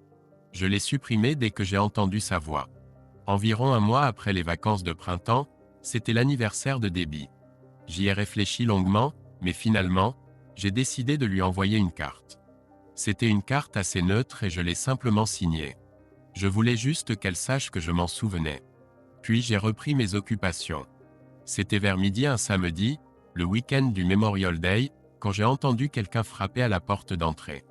Je l'ai supprimé dès que j'ai entendu sa voix. Environ un mois après les vacances de printemps, c'était l'anniversaire de Debbie. J'y ai réfléchi longuement, mais finalement, j'ai décidé de lui envoyer une carte. C'était une carte assez neutre et je l'ai simplement signée. Je voulais juste qu'elle sache que je m'en souvenais. Puis j'ai repris mes occupations. C'était vers midi un samedi, le week-end du Memorial Day, quand j'ai entendu quelqu'un frapper à la porte d'entrée.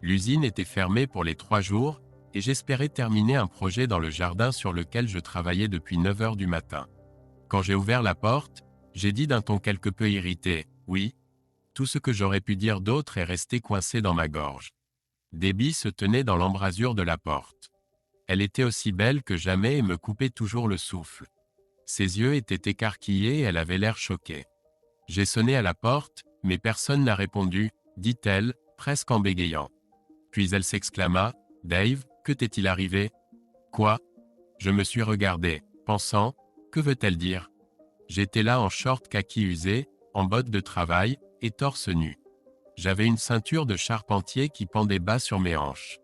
L'usine était fermée pour les 3 jours, et j'espérais terminer un projet dans le jardin sur lequel je travaillais depuis 9 heures du matin. Quand j'ai ouvert la porte, j'ai dit d'un ton quelque peu irrité, « Oui ». Tout ce que j'aurais pu dire d'autre est resté coincé dans ma gorge. Debbie se tenait dans l'embrasure de la porte. Elle était aussi belle que jamais et me coupait toujours le souffle. Ses yeux étaient écarquillés et elle avait l'air choquée. J'ai sonné à la porte, mais personne n'a répondu, dit-elle, presque en bégayant. Puis elle s'exclama, « Dave, que t'est-il arrivé ?»« Quoi ?» Je me suis regardé, pensant, « Que veut-elle dire ?» J'étais là en short kaki usé, en bottes de travail, et torse nu. J'avais une ceinture de charpentier qui pendait bas sur mes hanches.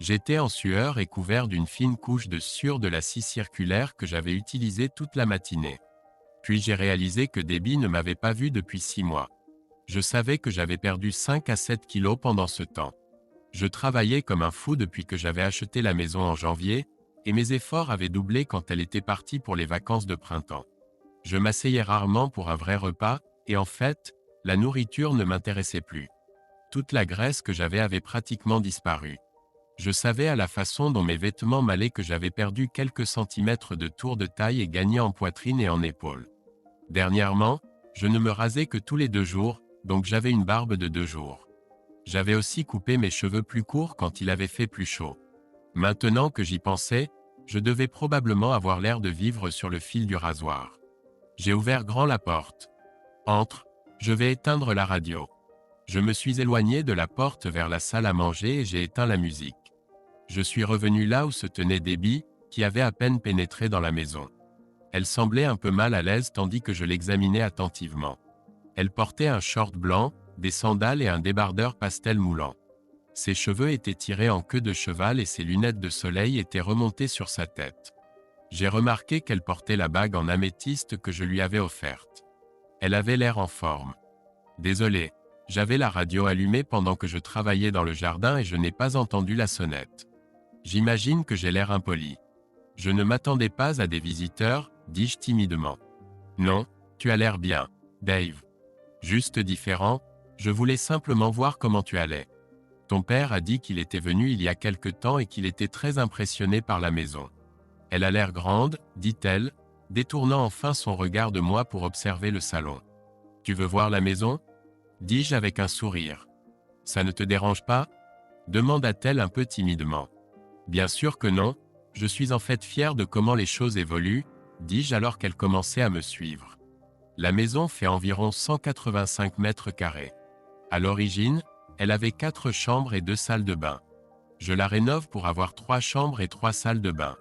J'étais en sueur et couvert d'une fine couche de sueur de la scie circulaire que j'avais utilisée toute la matinée. Puis j'ai réalisé que Debbie ne m'avait pas vu depuis 6 mois. Je savais que j'avais perdu 5 à 7 kilos pendant ce temps. Je travaillais comme un fou depuis que j'avais acheté la maison en janvier, et mes efforts avaient doublé quand elle était partie pour les vacances de printemps. Je m'asseyais rarement pour un vrai repas, et en fait, la nourriture ne m'intéressait plus. Toute la graisse que j'avais avait pratiquement disparu. Je savais à la façon dont mes vêtements m'allaient que j'avais perdu quelques centimètres de tour de taille et gagné en poitrine et en épaules. Dernièrement, je ne me rasais que tous les 2 jours, donc j'avais une barbe de 2 jours. J'avais aussi coupé mes cheveux plus courts quand il avait fait plus chaud. Maintenant que j'y pensais, je devais probablement avoir l'air de vivre sur le fil du rasoir. J'ai ouvert grand la porte. Entre, je vais éteindre la radio. Je me suis éloigné de la porte vers la salle à manger et j'ai éteint la musique. Je suis revenu là où se tenait Debbie, qui avait à peine pénétré dans la maison. Elle semblait un peu mal à l'aise tandis que je l'examinais attentivement. Elle portait un short blanc, des sandales et un débardeur pastel moulant. Ses cheveux étaient tirés en queue de cheval et ses lunettes de soleil étaient remontées sur sa tête. J'ai remarqué qu'elle portait la bague en améthyste que je lui avais offerte. Elle avait l'air en forme. Désolé, j'avais la radio allumée pendant que je travaillais dans le jardin et je n'ai pas entendu la sonnette. J'imagine que j'ai l'air impoli. Je ne m'attendais pas à des visiteurs, dis-je timidement. Non, tu as l'air bien, Dave. Juste différent, je voulais simplement voir comment tu allais. Ton père a dit qu'il était venu il y a quelque temps et qu'il était très impressionné par la maison. Elle a l'air grande, dit-elle, détournant enfin son regard de moi pour observer le salon. Tu veux voir la maison ? Dis-je avec un sourire. Ça ne te dérange pas ? Demanda-t-elle un peu timidement. Bien sûr que non, je suis en fait fier de comment les choses évoluent, dis-je alors qu'elle commençait à me suivre. La maison fait environ 185 mètres carrés. À l'origine, elle avait 4 chambres et 2 salles de bain. Je la rénove pour avoir 3 chambres et 3 salles de bain.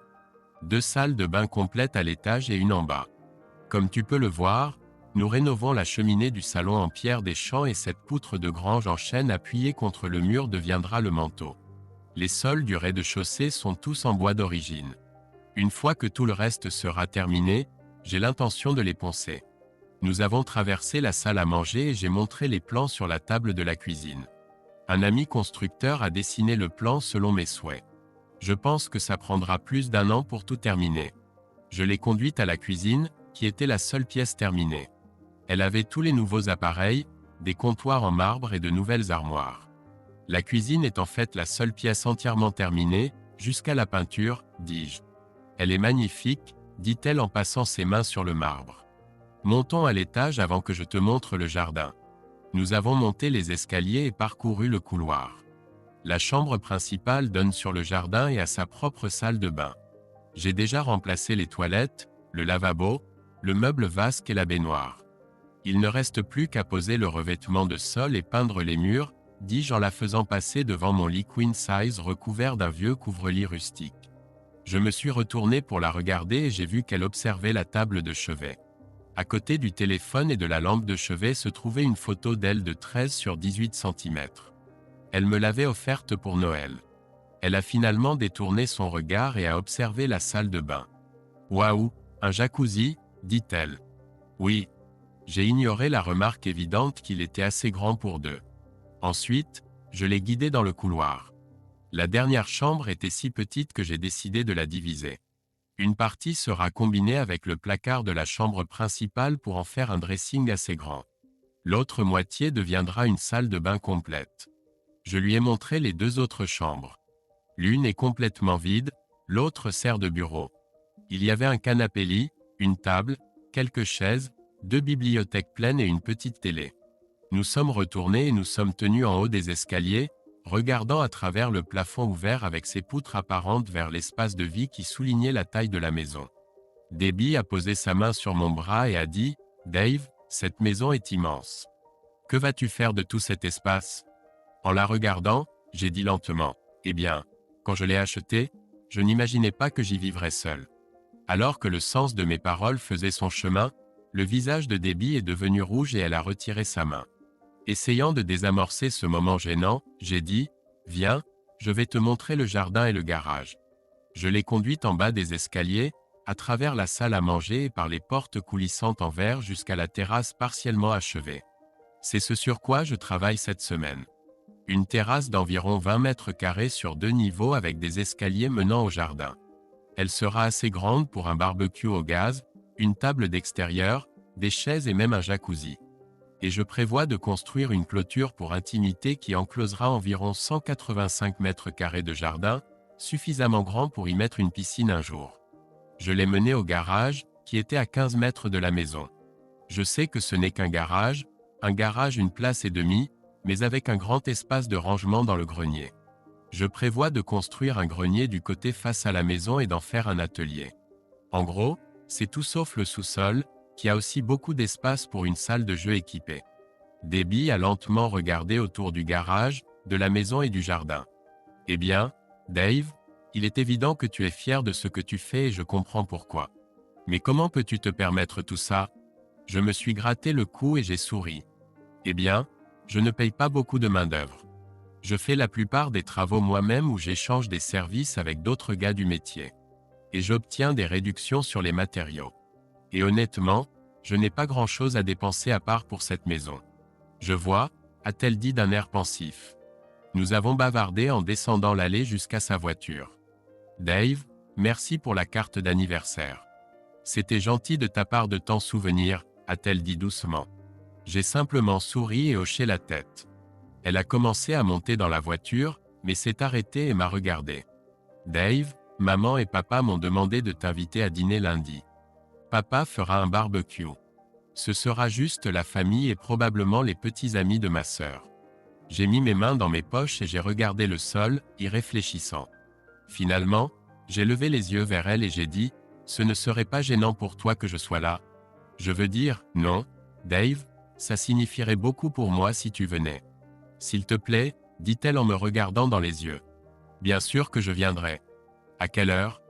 2 salles de bain complètes à l'étage et une en bas. Comme tu peux le voir, nous rénovons la cheminée du salon en pierre des champs et cette poutre de grange en chêne appuyée contre le mur deviendra le manteau. Les sols du rez-de-chaussée sont tous en bois d'origine. Une fois que tout le reste sera terminé, J'ai l'intention de les poncer. Nous avons traversé la salle à manger et j'ai montré les plans sur la table de la cuisine. Un ami constructeur a dessiné le plan selon mes souhaits. Je pense que ça prendra plus d'1 an pour tout terminer. Je l'ai conduite à la cuisine, qui était la seule pièce terminée. Elle avait tous les nouveaux appareils, des comptoirs en marbre et de nouvelles armoires. La cuisine est en fait la seule pièce entièrement terminée, jusqu'à la peinture, dis-je. Elle est magnifique, dit-elle en passant ses mains sur le marbre. Montons à l'étage avant que je te montre le jardin. Nous avons monté les escaliers et parcouru le couloir. La chambre principale donne sur le jardin et a sa propre salle de bain. J'ai déjà remplacé les toilettes, le lavabo, le meuble vasque et la baignoire. Il ne reste plus qu'à poser le revêtement de sol et peindre les murs, dis-je en la faisant passer devant mon lit queen size recouvert d'un vieux couvre-lit rustique. Je me suis retourné pour la regarder et j'ai vu qu'elle observait la table de chevet. À côté du téléphone et de la lampe de chevet se trouvait une photo d'elle de 13 sur 18 cm. Elle me l'avait offerte pour Noël. Elle a finalement détourné son regard et a observé la salle de bain. « Waouh, un jacuzzi ?» dit-elle. « Oui. » J'ai ignoré la remarque évidente qu'il était assez grand pour deux. Ensuite, je l'ai guidé dans le couloir. La dernière chambre était si petite que j'ai décidé de la diviser. Une partie sera combinée avec le placard de la chambre principale pour en faire un dressing assez grand. L'autre moitié deviendra une salle de bain complète. Je lui ai montré les 2 autres chambres. L'une est complètement vide, l'autre sert de bureau. Il y avait un canapé-lit, une table, quelques chaises, 2 bibliothèques pleines et une petite télé. Nous sommes retournés et nous sommes tenus en haut des escaliers, regardant à travers le plafond ouvert avec ses poutres apparentes vers l'espace de vie qui soulignait la taille de la maison. Debbie a posé sa main sur mon bras et a dit « Dave, cette maison est immense. Que vas-tu faire de tout cet espace ?» En la regardant, j'ai dit lentement « Eh bien, quand je l'ai achetée, je n'imaginais pas que j'y vivrais seul. » Alors que le sens de mes paroles faisait son chemin, le visage de Debbie est devenu rouge et elle a retiré sa main. Essayant de désamorcer ce moment gênant, j'ai dit « Viens, je vais te montrer le jardin et le garage. » Je l'ai conduite en bas des escaliers, à travers la salle à manger et par les portes coulissantes en verre jusqu'à la terrasse partiellement achevée. C'est ce sur quoi je travaille cette semaine. Une terrasse d'environ 20 mètres carrés sur 2 niveaux avec des escaliers menant au jardin. Elle sera assez grande pour un barbecue au gaz, une table d'extérieur, des chaises et même un jacuzzi. Et je prévois de construire une clôture pour intimité qui enclosera environ 185 mètres carrés de jardin, suffisamment grand pour y mettre une piscine un jour. Je l'ai menée au garage, qui était à 15 mètres de la maison. Je sais que ce n'est qu'un garage 1 place et demie, mais avec un grand espace de rangement dans le grenier. Je prévois de construire un grenier du côté face à la maison et d'en faire un atelier. En gros, c'est tout sauf le sous-sol, qui a aussi beaucoup d'espace pour une salle de jeu équipée. Debbie a lentement regardé autour du garage, de la maison et du jardin. Eh bien, Dave, il est évident que tu es fier de ce que tu fais et je comprends pourquoi. Mais comment peux-tu te permettre tout ça? Je me suis gratté le cou et j'ai souri. Eh bien, je ne paye pas beaucoup de main-d'œuvre. Je fais la plupart des travaux moi-même ou j'échange des services avec d'autres gars du métier. Et j'obtiens des réductions sur les matériaux. Et honnêtement, je n'ai pas grand-chose à dépenser à part pour cette maison. Je vois, a-t-elle dit d'un air pensif. Nous avons bavardé en descendant l'allée jusqu'à sa voiture. Dave, merci pour la carte d'anniversaire. C'était gentil de ta part de t'en souvenir, a-t-elle dit doucement. J'ai simplement souri et hoché la tête. Elle a commencé à monter dans la voiture, mais s'est arrêtée et m'a regardé. Dave, maman et papa m'ont demandé de t'inviter à dîner lundi. Papa fera un barbecue. Ce sera juste la famille et probablement les petits amis de ma sœur. J'ai mis mes mains dans mes poches et j'ai regardé le sol, y réfléchissant. Finalement, j'ai levé les yeux vers elle et j'ai dit « Ce ne serait pas gênant pour toi que je sois là ?» Je veux dire, non, Dave, ça signifierait beaucoup pour moi si tu venais. S'il te plaît, dit-elle en me regardant dans les yeux. Bien sûr que je viendrai. À quelle heure?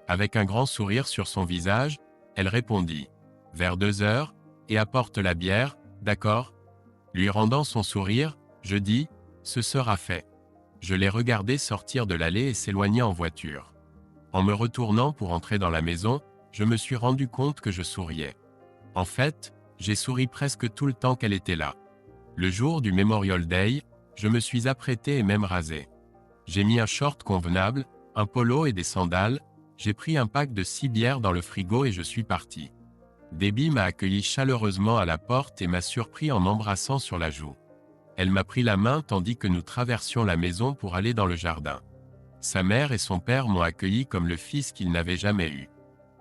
Avec un grand sourire sur son visage, elle répondit. Vers 2 heures, et apporte la bière, d'accord? Lui rendant son sourire, je dis, ce sera fait. Je l'ai regardé sortir de l'allée et s'éloigner en voiture. En me retournant pour entrer dans la maison, je me suis rendu compte que je souriais. En fait, j'ai souri presque tout le temps qu'elle était là. Le jour du Memorial Day, je me suis apprêté et même rasé. J'ai mis un short convenable, un polo et des sandales, j'ai pris un pack de 6 bières dans le frigo et je suis parti. Debbie m'a accueilli chaleureusement à la porte et m'a surpris en m'embrassant sur la joue. Elle m'a pris la main tandis que nous traversions la maison pour aller dans le jardin. Sa mère et son père m'ont accueilli comme le fils qu'ils n'avaient jamais eu.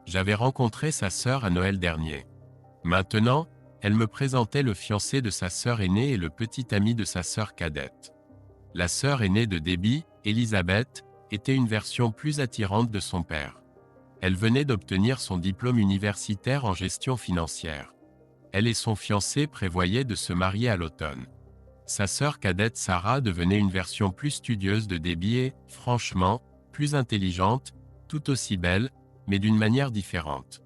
J'avais rencontré sa sœur à Noël dernier. Maintenant, elle me présentait le fiancé de sa sœur aînée et le petit ami de sa sœur cadette. La sœur aînée de Debbie, Elizabeth, était une version plus attirante de son père. Elle venait d'obtenir son diplôme universitaire en gestion financière. Elle et son fiancé prévoyaient de se marier à l'automne. Sa sœur cadette Sarah devenait une version plus studieuse de Debbie et, franchement, plus intelligente, tout aussi belle, mais d'une manière différente.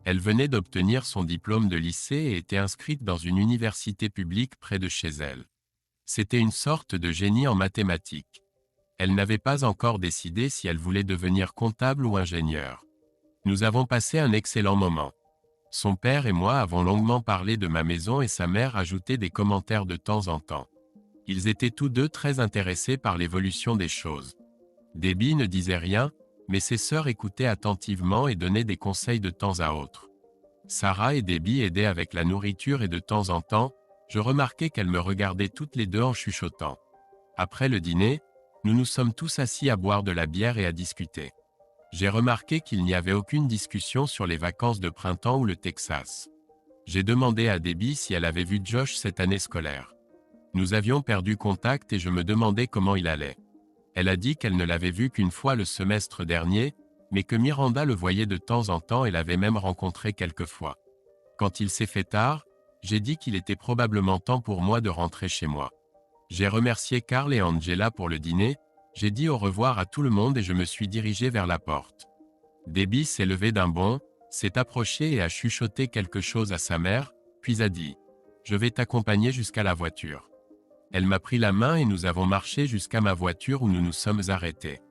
Elle venait d'obtenir son diplôme de lycée et était inscrite dans une université publique près de chez elle. C'était une sorte de génie en mathématiques. Elle n'avait pas encore décidé si elle voulait devenir comptable ou ingénieure. Nous avons passé un excellent moment. Son père et moi avons longuement parlé de ma maison et sa mère ajoutait des commentaires de temps en temps. Ils étaient tous deux très intéressés par l'évolution des choses. Debbie ne disait rien, mais ses sœurs écoutaient attentivement et donnaient des conseils de temps à autre. Sarah et Debbie aidaient avec la nourriture et de temps en temps, je remarquais qu'elles me regardaient toutes les deux en chuchotant. Après le dîner, nous nous sommes tous assis à boire de la bière et à discuter. J'ai remarqué qu'il n'y avait aucune discussion sur les vacances de printemps ou le Texas. J'ai demandé à Debbie si elle avait vu Josh cette année scolaire. Nous avions perdu contact et je me demandais comment il allait. Elle a dit qu'elle ne l'avait vu qu'une fois le semestre dernier, mais que Miranda le voyait de temps en temps et l'avait même rencontré quelques fois. Quand il s'est fait tard, j'ai dit qu'il était probablement temps pour moi de rentrer chez moi. J'ai remercié Carl et Angela pour le dîner, j'ai dit au revoir à tout le monde et je me suis dirigé vers la porte. Debbie s'est levée d'un bond, s'est approchée et a chuchoté quelque chose à sa mère, puis a dit « Je vais t'accompagner jusqu'à la voiture ». Elle m'a pris la main et nous avons marché jusqu'à ma voiture où nous nous sommes arrêtés.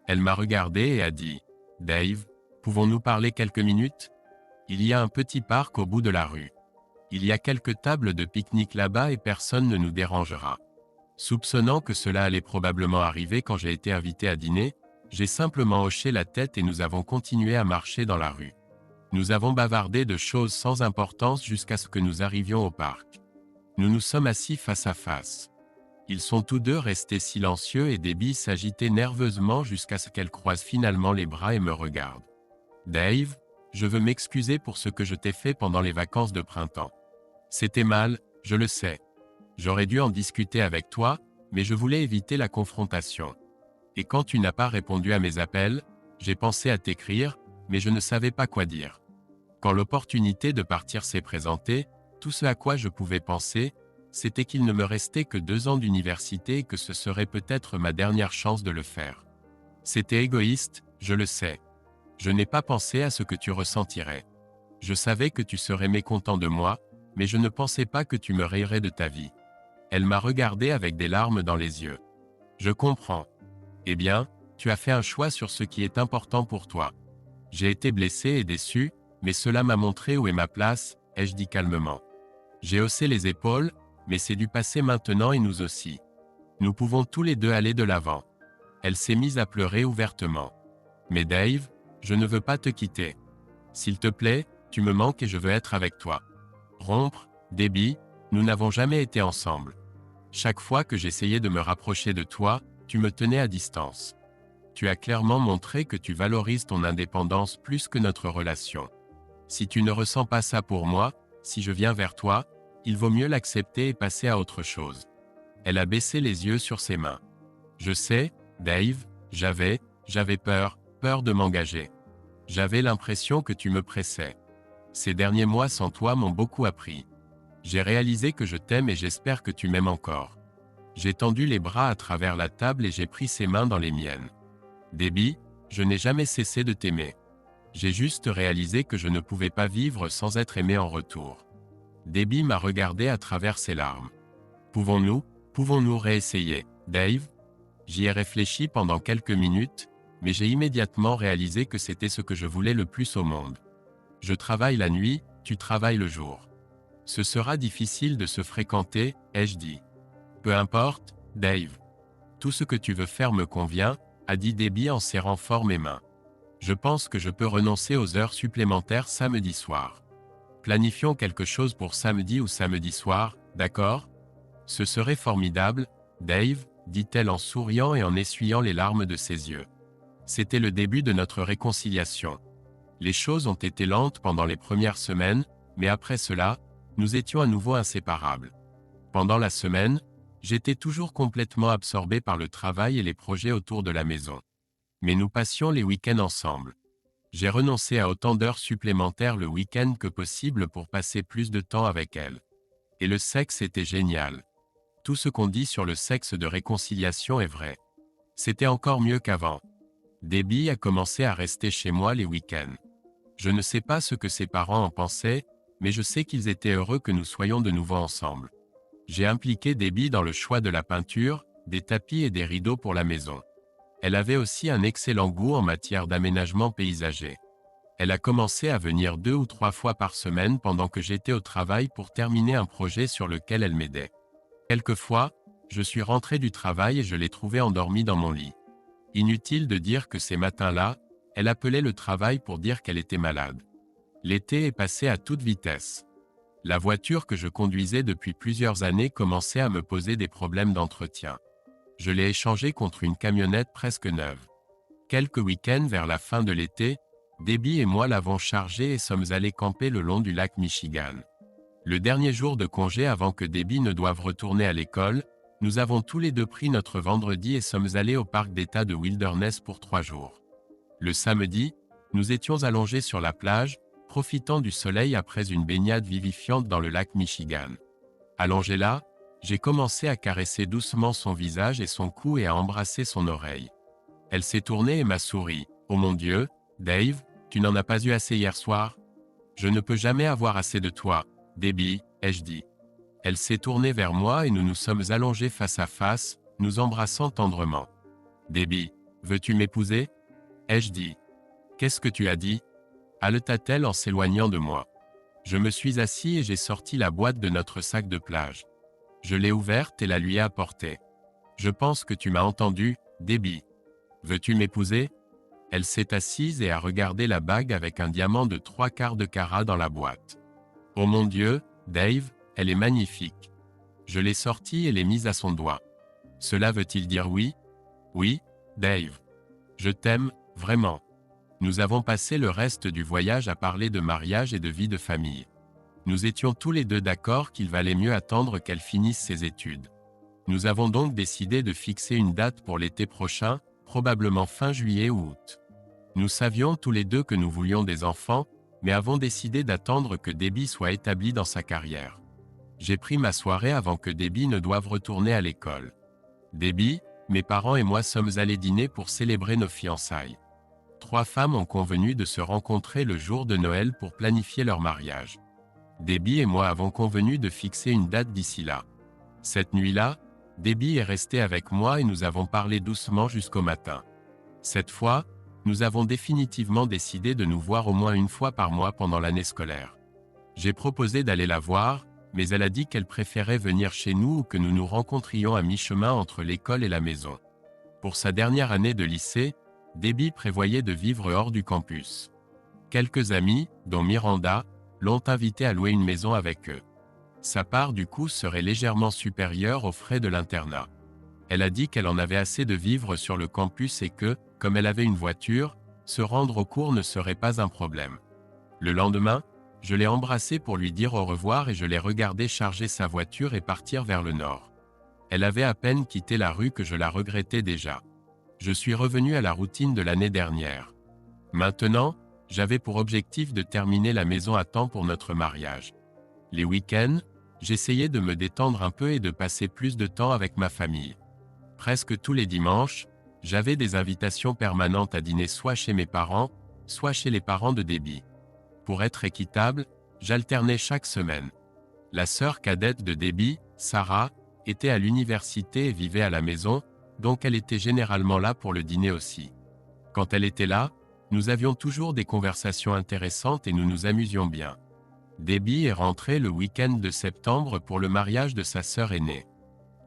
Elle m'a regardé et a dit « Dave, pouvons-nous parler quelques minutes ? Il y a un petit parc au bout de la rue. Il y a quelques tables de pique-nique là-bas et personne ne nous dérangera. » Soupçonnant que cela allait probablement arriver quand j'ai été invité à dîner, j'ai simplement hoché la tête et nous avons continué à marcher dans la rue. Nous avons bavardé de choses sans importance jusqu'à ce que nous arrivions au parc. Nous nous sommes assis face à face. Ils sont tous deux restés silencieux et Debbie s'agitait nerveusement jusqu'à ce qu'elle croise finalement les bras et me regarde. « Dave, je veux m'excuser pour ce que je t'ai fait pendant les vacances de printemps. C'était mal, je le sais. J'aurais dû en discuter avec toi, mais je voulais éviter la confrontation. Et quand tu n'as pas répondu à mes appels, j'ai pensé à t'écrire, mais je ne savais pas quoi dire. Quand l'opportunité de partir s'est présentée, tout ce à quoi je pouvais penser, c'était qu'il ne me restait que 2 ans d'université et que ce serait peut-être ma dernière chance de le faire. C'était égoïste, je le sais. Je n'ai pas pensé à ce que tu ressentirais. Je savais que tu serais mécontent de moi, mais je ne pensais pas que tu me raillerais de ta vie. Elle m'a regardé avec des larmes dans les yeux. Je comprends. Eh bien, tu as fait un choix sur ce qui est important pour toi. J'ai été blessé et déçu, mais cela m'a montré où est ma place, ai-je dit calmement. J'ai haussé les épaules, mais c'est du passé maintenant et nous aussi. Nous pouvons tous les deux aller de l'avant. Elle s'est mise à pleurer ouvertement. Mais Dave, je ne veux pas te quitter. S'il te plaît, tu me manques et je veux être avec toi. Rompre, Debbie, nous n'avons jamais été ensemble. Chaque fois que j'essayais de me rapprocher de toi, tu me tenais à distance. Tu as clairement montré que tu valorises ton indépendance plus que notre relation. Si tu ne ressens pas ça pour moi, si je viens vers toi, il vaut mieux l'accepter et passer à autre chose. Elle a baissé les yeux sur ses mains. Je sais, Dave, j'avais peur de m'engager. J'avais l'impression que tu me pressais. Ces derniers mois sans toi m'ont beaucoup appris. J'ai réalisé que je t'aime et j'espère que tu m'aimes encore. J'ai tendu les bras à travers la table et j'ai pris ses mains dans les miennes. Debbie, je n'ai jamais cessé de t'aimer. J'ai juste réalisé que je ne pouvais pas vivre sans être aimé en retour. Debbie m'a regardé à travers ses larmes. Pouvons-nous réessayer, Dave? J'y ai réfléchi pendant quelques minutes, mais j'ai immédiatement réalisé que c'était ce que je voulais le plus au monde. Je travaille la nuit, tu travailles le jour. Ce sera difficile de se fréquenter, ai-je dit. Peu importe, Dave. Tout ce que tu veux faire me convient, a dit Debbie en serrant fort mes mains. Je pense que je peux renoncer aux heures supplémentaires samedi soir. Planifions quelque chose pour samedi ou samedi soir, d'accord? Ce serait formidable, Dave, dit-elle en souriant et en essuyant les larmes de ses yeux. C'était le début de notre réconciliation. Les choses ont été lentes pendant les premières semaines, mais après cela, nous étions à nouveau inséparables. Pendant la semaine, j'étais toujours complètement absorbé par le travail et les projets autour de la maison. Mais nous passions les week-ends ensemble. J'ai renoncé à autant d'heures supplémentaires le week-end que possible pour passer plus de temps avec elle. Et le sexe était génial. Tout ce qu'on dit sur le sexe de réconciliation est vrai. C'était encore mieux qu'avant. Debbie a commencé à rester chez moi les week-ends. Je ne sais pas ce que ses parents en pensaient, mais je sais qu'ils étaient heureux que nous soyons de nouveau ensemble. J'ai impliqué Debbie dans le choix de la peinture, des tapis et des rideaux pour la maison. Elle avait aussi un excellent goût en matière d'aménagement paysager. Elle a commencé à venir 2 ou 3 fois par semaine pendant que j'étais au travail pour terminer un projet sur lequel elle m'aidait. Quelquefois, je suis rentré du travail et je l'ai trouvée endormie dans mon lit. Inutile de dire que ces matins-là, elle appelait le travail pour dire qu'elle était malade. L'été est passé à toute vitesse. La voiture que je conduisais depuis plusieurs années commençait à me poser des problèmes d'entretien. Je l'ai échangée contre une camionnette presque neuve. Quelques week-ends vers la fin de l'été, Debbie et moi l'avons chargée et sommes allés camper le long du lac Michigan. Le dernier jour de congé avant que Debbie ne doive retourner à l'école, nous avons tous les deux pris notre vendredi et sommes allés au parc d'État de Wilderness pour 3 jours. Le samedi, nous étions allongés sur la plage, profitant du soleil après une baignade vivifiante dans le lac Michigan. Allongé là, j'ai commencé à caresser doucement son visage et son cou et à embrasser son oreille. Elle s'est tournée et m'a souri. « Oh mon Dieu, Dave, tu n'en as pas eu assez hier soir? Je ne peux jamais avoir assez de toi, Debbie, ai-je dit. » Elle s'est tournée vers moi et nous nous sommes allongés face à face, nous embrassant tendrement. « Debbie, veux-tu m'épouser? » ai-je dit. « Qu'est-ce que tu as dit? » haleta-t-elle en s'éloignant de moi. Je me suis assis et j'ai sorti la boîte de notre sac de plage. Je l'ai ouverte et la lui ai apportée. « Je pense que tu m'as entendu, Debbie. Veux-tu m'épouser? » Elle s'est assise et a regardé la bague avec un diamant de 3/4 de carat dans la boîte. « Oh mon Dieu, Dave, elle est magnifique. » Je l'ai sortie et l'ai mise à son doigt. « Cela veut-il dire oui? » « Oui, Dave. Je t'aime, vraiment. » Nous avons passé le reste du voyage à parler de mariage et de vie de famille. Nous étions tous les deux d'accord qu'il valait mieux attendre qu'elle finisse ses études. Nous avons donc décidé de fixer une date pour l'été prochain, probablement fin juillet ou août. Nous savions tous les deux que nous voulions des enfants, mais avons décidé d'attendre que Debbie soit établie dans sa carrière. J'ai pris ma soirée avant que Debbie ne doive retourner à l'école. Debbie, mes parents et moi sommes allés dîner pour célébrer nos fiançailles. 3 femmes ont convenu de se rencontrer le jour de Noël pour planifier leur mariage. Debbie et moi avons convenu de fixer une date d'ici là. Cette nuit-là, Debbie est restée avec moi et nous avons parlé doucement jusqu'au matin. Cette fois, nous avons définitivement décidé de nous voir au moins une fois par mois pendant l'année scolaire. J'ai proposé d'aller la voir, mais elle a dit qu'elle préférait venir chez nous ou que nous nous rencontrions à mi-chemin entre l'école et la maison. Pour sa dernière année de lycée, Debbie prévoyait de vivre hors du campus. Quelques amis, dont Miranda, l'ont invitée à louer une maison avec eux. Sa part du coût serait légèrement supérieure aux frais de l'internat. Elle a dit qu'elle en avait assez de vivre sur le campus et que, comme elle avait une voiture, se rendre au cours ne serait pas un problème. Le lendemain, je l'ai embrassée pour lui dire au revoir et je l'ai regardée charger sa voiture et partir vers le nord. Elle avait à peine quitté la rue que je la regrettais déjà. Je suis revenu à la routine de l'année dernière. Maintenant, j'avais pour objectif de terminer la maison à temps pour notre mariage. Les week-ends, j'essayais de me détendre un peu et de passer plus de temps avec ma famille. Presque tous les dimanches, j'avais des invitations permanentes à dîner soit chez mes parents, soit chez les parents de Debbie. Pour être équitable, j'alternais chaque semaine. La sœur cadette de Debbie, Sarah, était à l'université et vivait à la maison, donc elle était généralement là pour le dîner aussi. Quand elle était là, Nous avions toujours des conversations intéressantes et nous nous amusions bien. Debbie est rentrée le week-end de septembre pour le mariage de sa sœur aînée.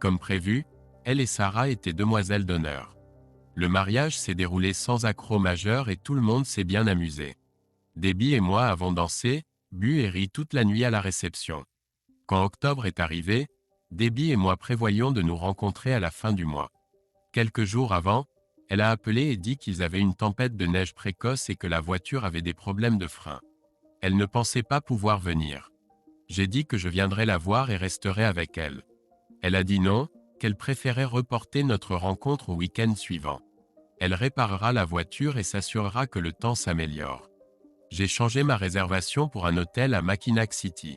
Comme prévu, elle et Sarah étaient demoiselles d'honneur. Le mariage s'est déroulé sans accroc majeur et tout le monde s'est bien amusé. Debbie et moi avons dansé, bu et ri toute la nuit à la réception. Quand octobre est arrivé, Debbie et moi prévoyions de nous rencontrer à la fin du mois. Quelques jours avant, elle a appelé et dit qu'ils avaient une tempête de neige précoce et que la voiture avait des problèmes de frein. Elle ne pensait pas pouvoir venir. J'ai dit que je viendrais la voir et resterais avec elle. Elle a dit non, qu'elle préférait reporter notre rencontre au week-end suivant. Elle réparera la voiture et s'assurera que le temps s'améliore. J'ai changé ma réservation pour un hôtel à Mackinac City.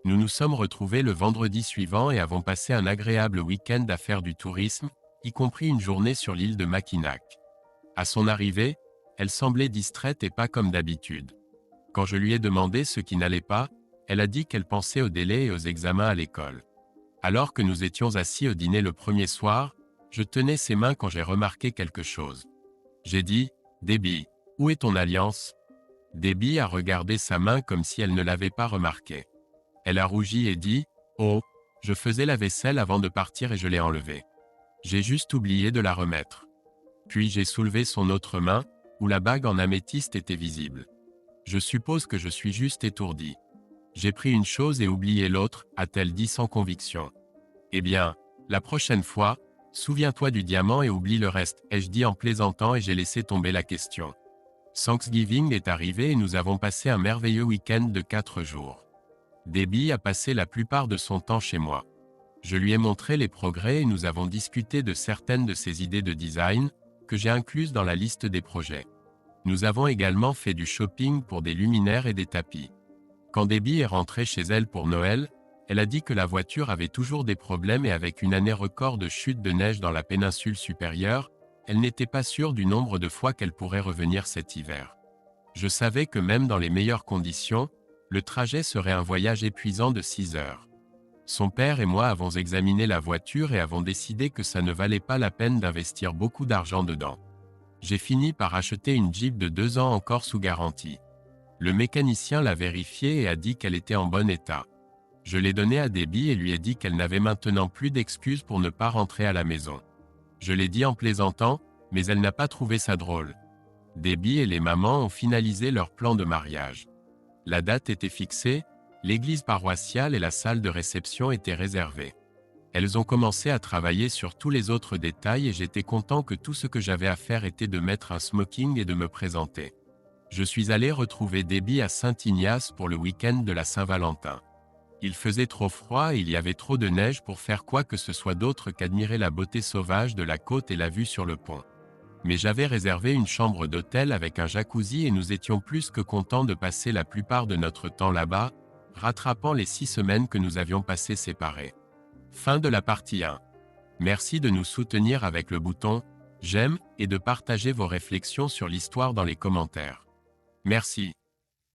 Nous nous sommes retrouvés le vendredi suivant et avons passé un agréable week-end à faire du tourisme, y compris une journée sur l'île de Mackinac. À son arrivée, elle semblait distraite et pas comme d'habitude. Quand je lui ai demandé ce qui n'allait pas, elle a dit qu'elle pensait aux délais et aux examens à l'école. Alors que nous étions assis au dîner le premier soir, je tenais ses mains quand j'ai remarqué quelque chose. J'ai dit, « Debbie, où est ton alliance ?» Debbie a regardé sa main comme si elle ne l'avait pas remarqué. Elle a rougi et dit, « Oh, je faisais la vaisselle avant de partir et je l'ai enlevée. J'ai juste oublié de la remettre. » Puis j'ai soulevé son autre main, où la bague en améthyste était visible. Je suppose que je suis juste étourdi. J'ai pris une chose et oublié l'autre, a-t-elle dit sans conviction. Eh bien, la prochaine fois, souviens-toi du diamant et oublie le reste, ai-je dit en plaisantant et j'ai laissé tomber la question. Thanksgiving est arrivé et nous avons passé un merveilleux week-end de 4 jours. Debbie a passé la plupart de son temps chez moi. Je lui ai montré les progrès et nous avons discuté de certaines de ses idées de design, que j'ai incluses dans la liste des projets. Nous avons également fait du shopping pour des luminaires et des tapis. Quand Debbie est rentrée chez elle pour Noël, elle a dit que la voiture avait toujours des problèmes et avec une année record de chute de neige dans la péninsule supérieure, elle n'était pas sûre du nombre de fois qu'elle pourrait revenir cet hiver. Je savais que même dans les meilleures conditions, le trajet serait un voyage épuisant de 6 heures. Son père et moi avons examiné la voiture et avons décidé que ça ne valait pas la peine d'investir beaucoup d'argent dedans. J'ai fini par acheter une Jeep de 2 ans encore sous garantie. Le mécanicien l'a vérifiée et a dit qu'elle était en bon état. Je l'ai donnée à Debbie et lui ai dit qu'elle n'avait maintenant plus d'excuses pour ne pas rentrer à la maison. Je l'ai dit en plaisantant, mais elle n'a pas trouvé ça drôle. Debbie et les mamans ont finalisé leur plan de mariage. La date était fixée, l'église paroissiale et la salle de réception étaient réservées. Elles ont commencé à travailler sur tous les autres détails et j'étais content que tout ce que j'avais à faire était de mettre un smoking et de me présenter. Je suis allé retrouver Debbie à Saint-Ignace pour le week-end de la Saint-Valentin. Il faisait trop froid et il y avait trop de neige pour faire quoi que ce soit d'autre qu'admirer la beauté sauvage de la côte et la vue sur le pont. Mais j'avais réservé une chambre d'hôtel avec un jacuzzi et nous étions plus que contents de passer la plupart de notre temps là-bas, rattrapant les 6 semaines que nous avions passées séparés. Fin de la partie 1. Merci de nous soutenir avec le bouton « J'aime » et de partager vos réflexions sur l'histoire dans les commentaires. Merci.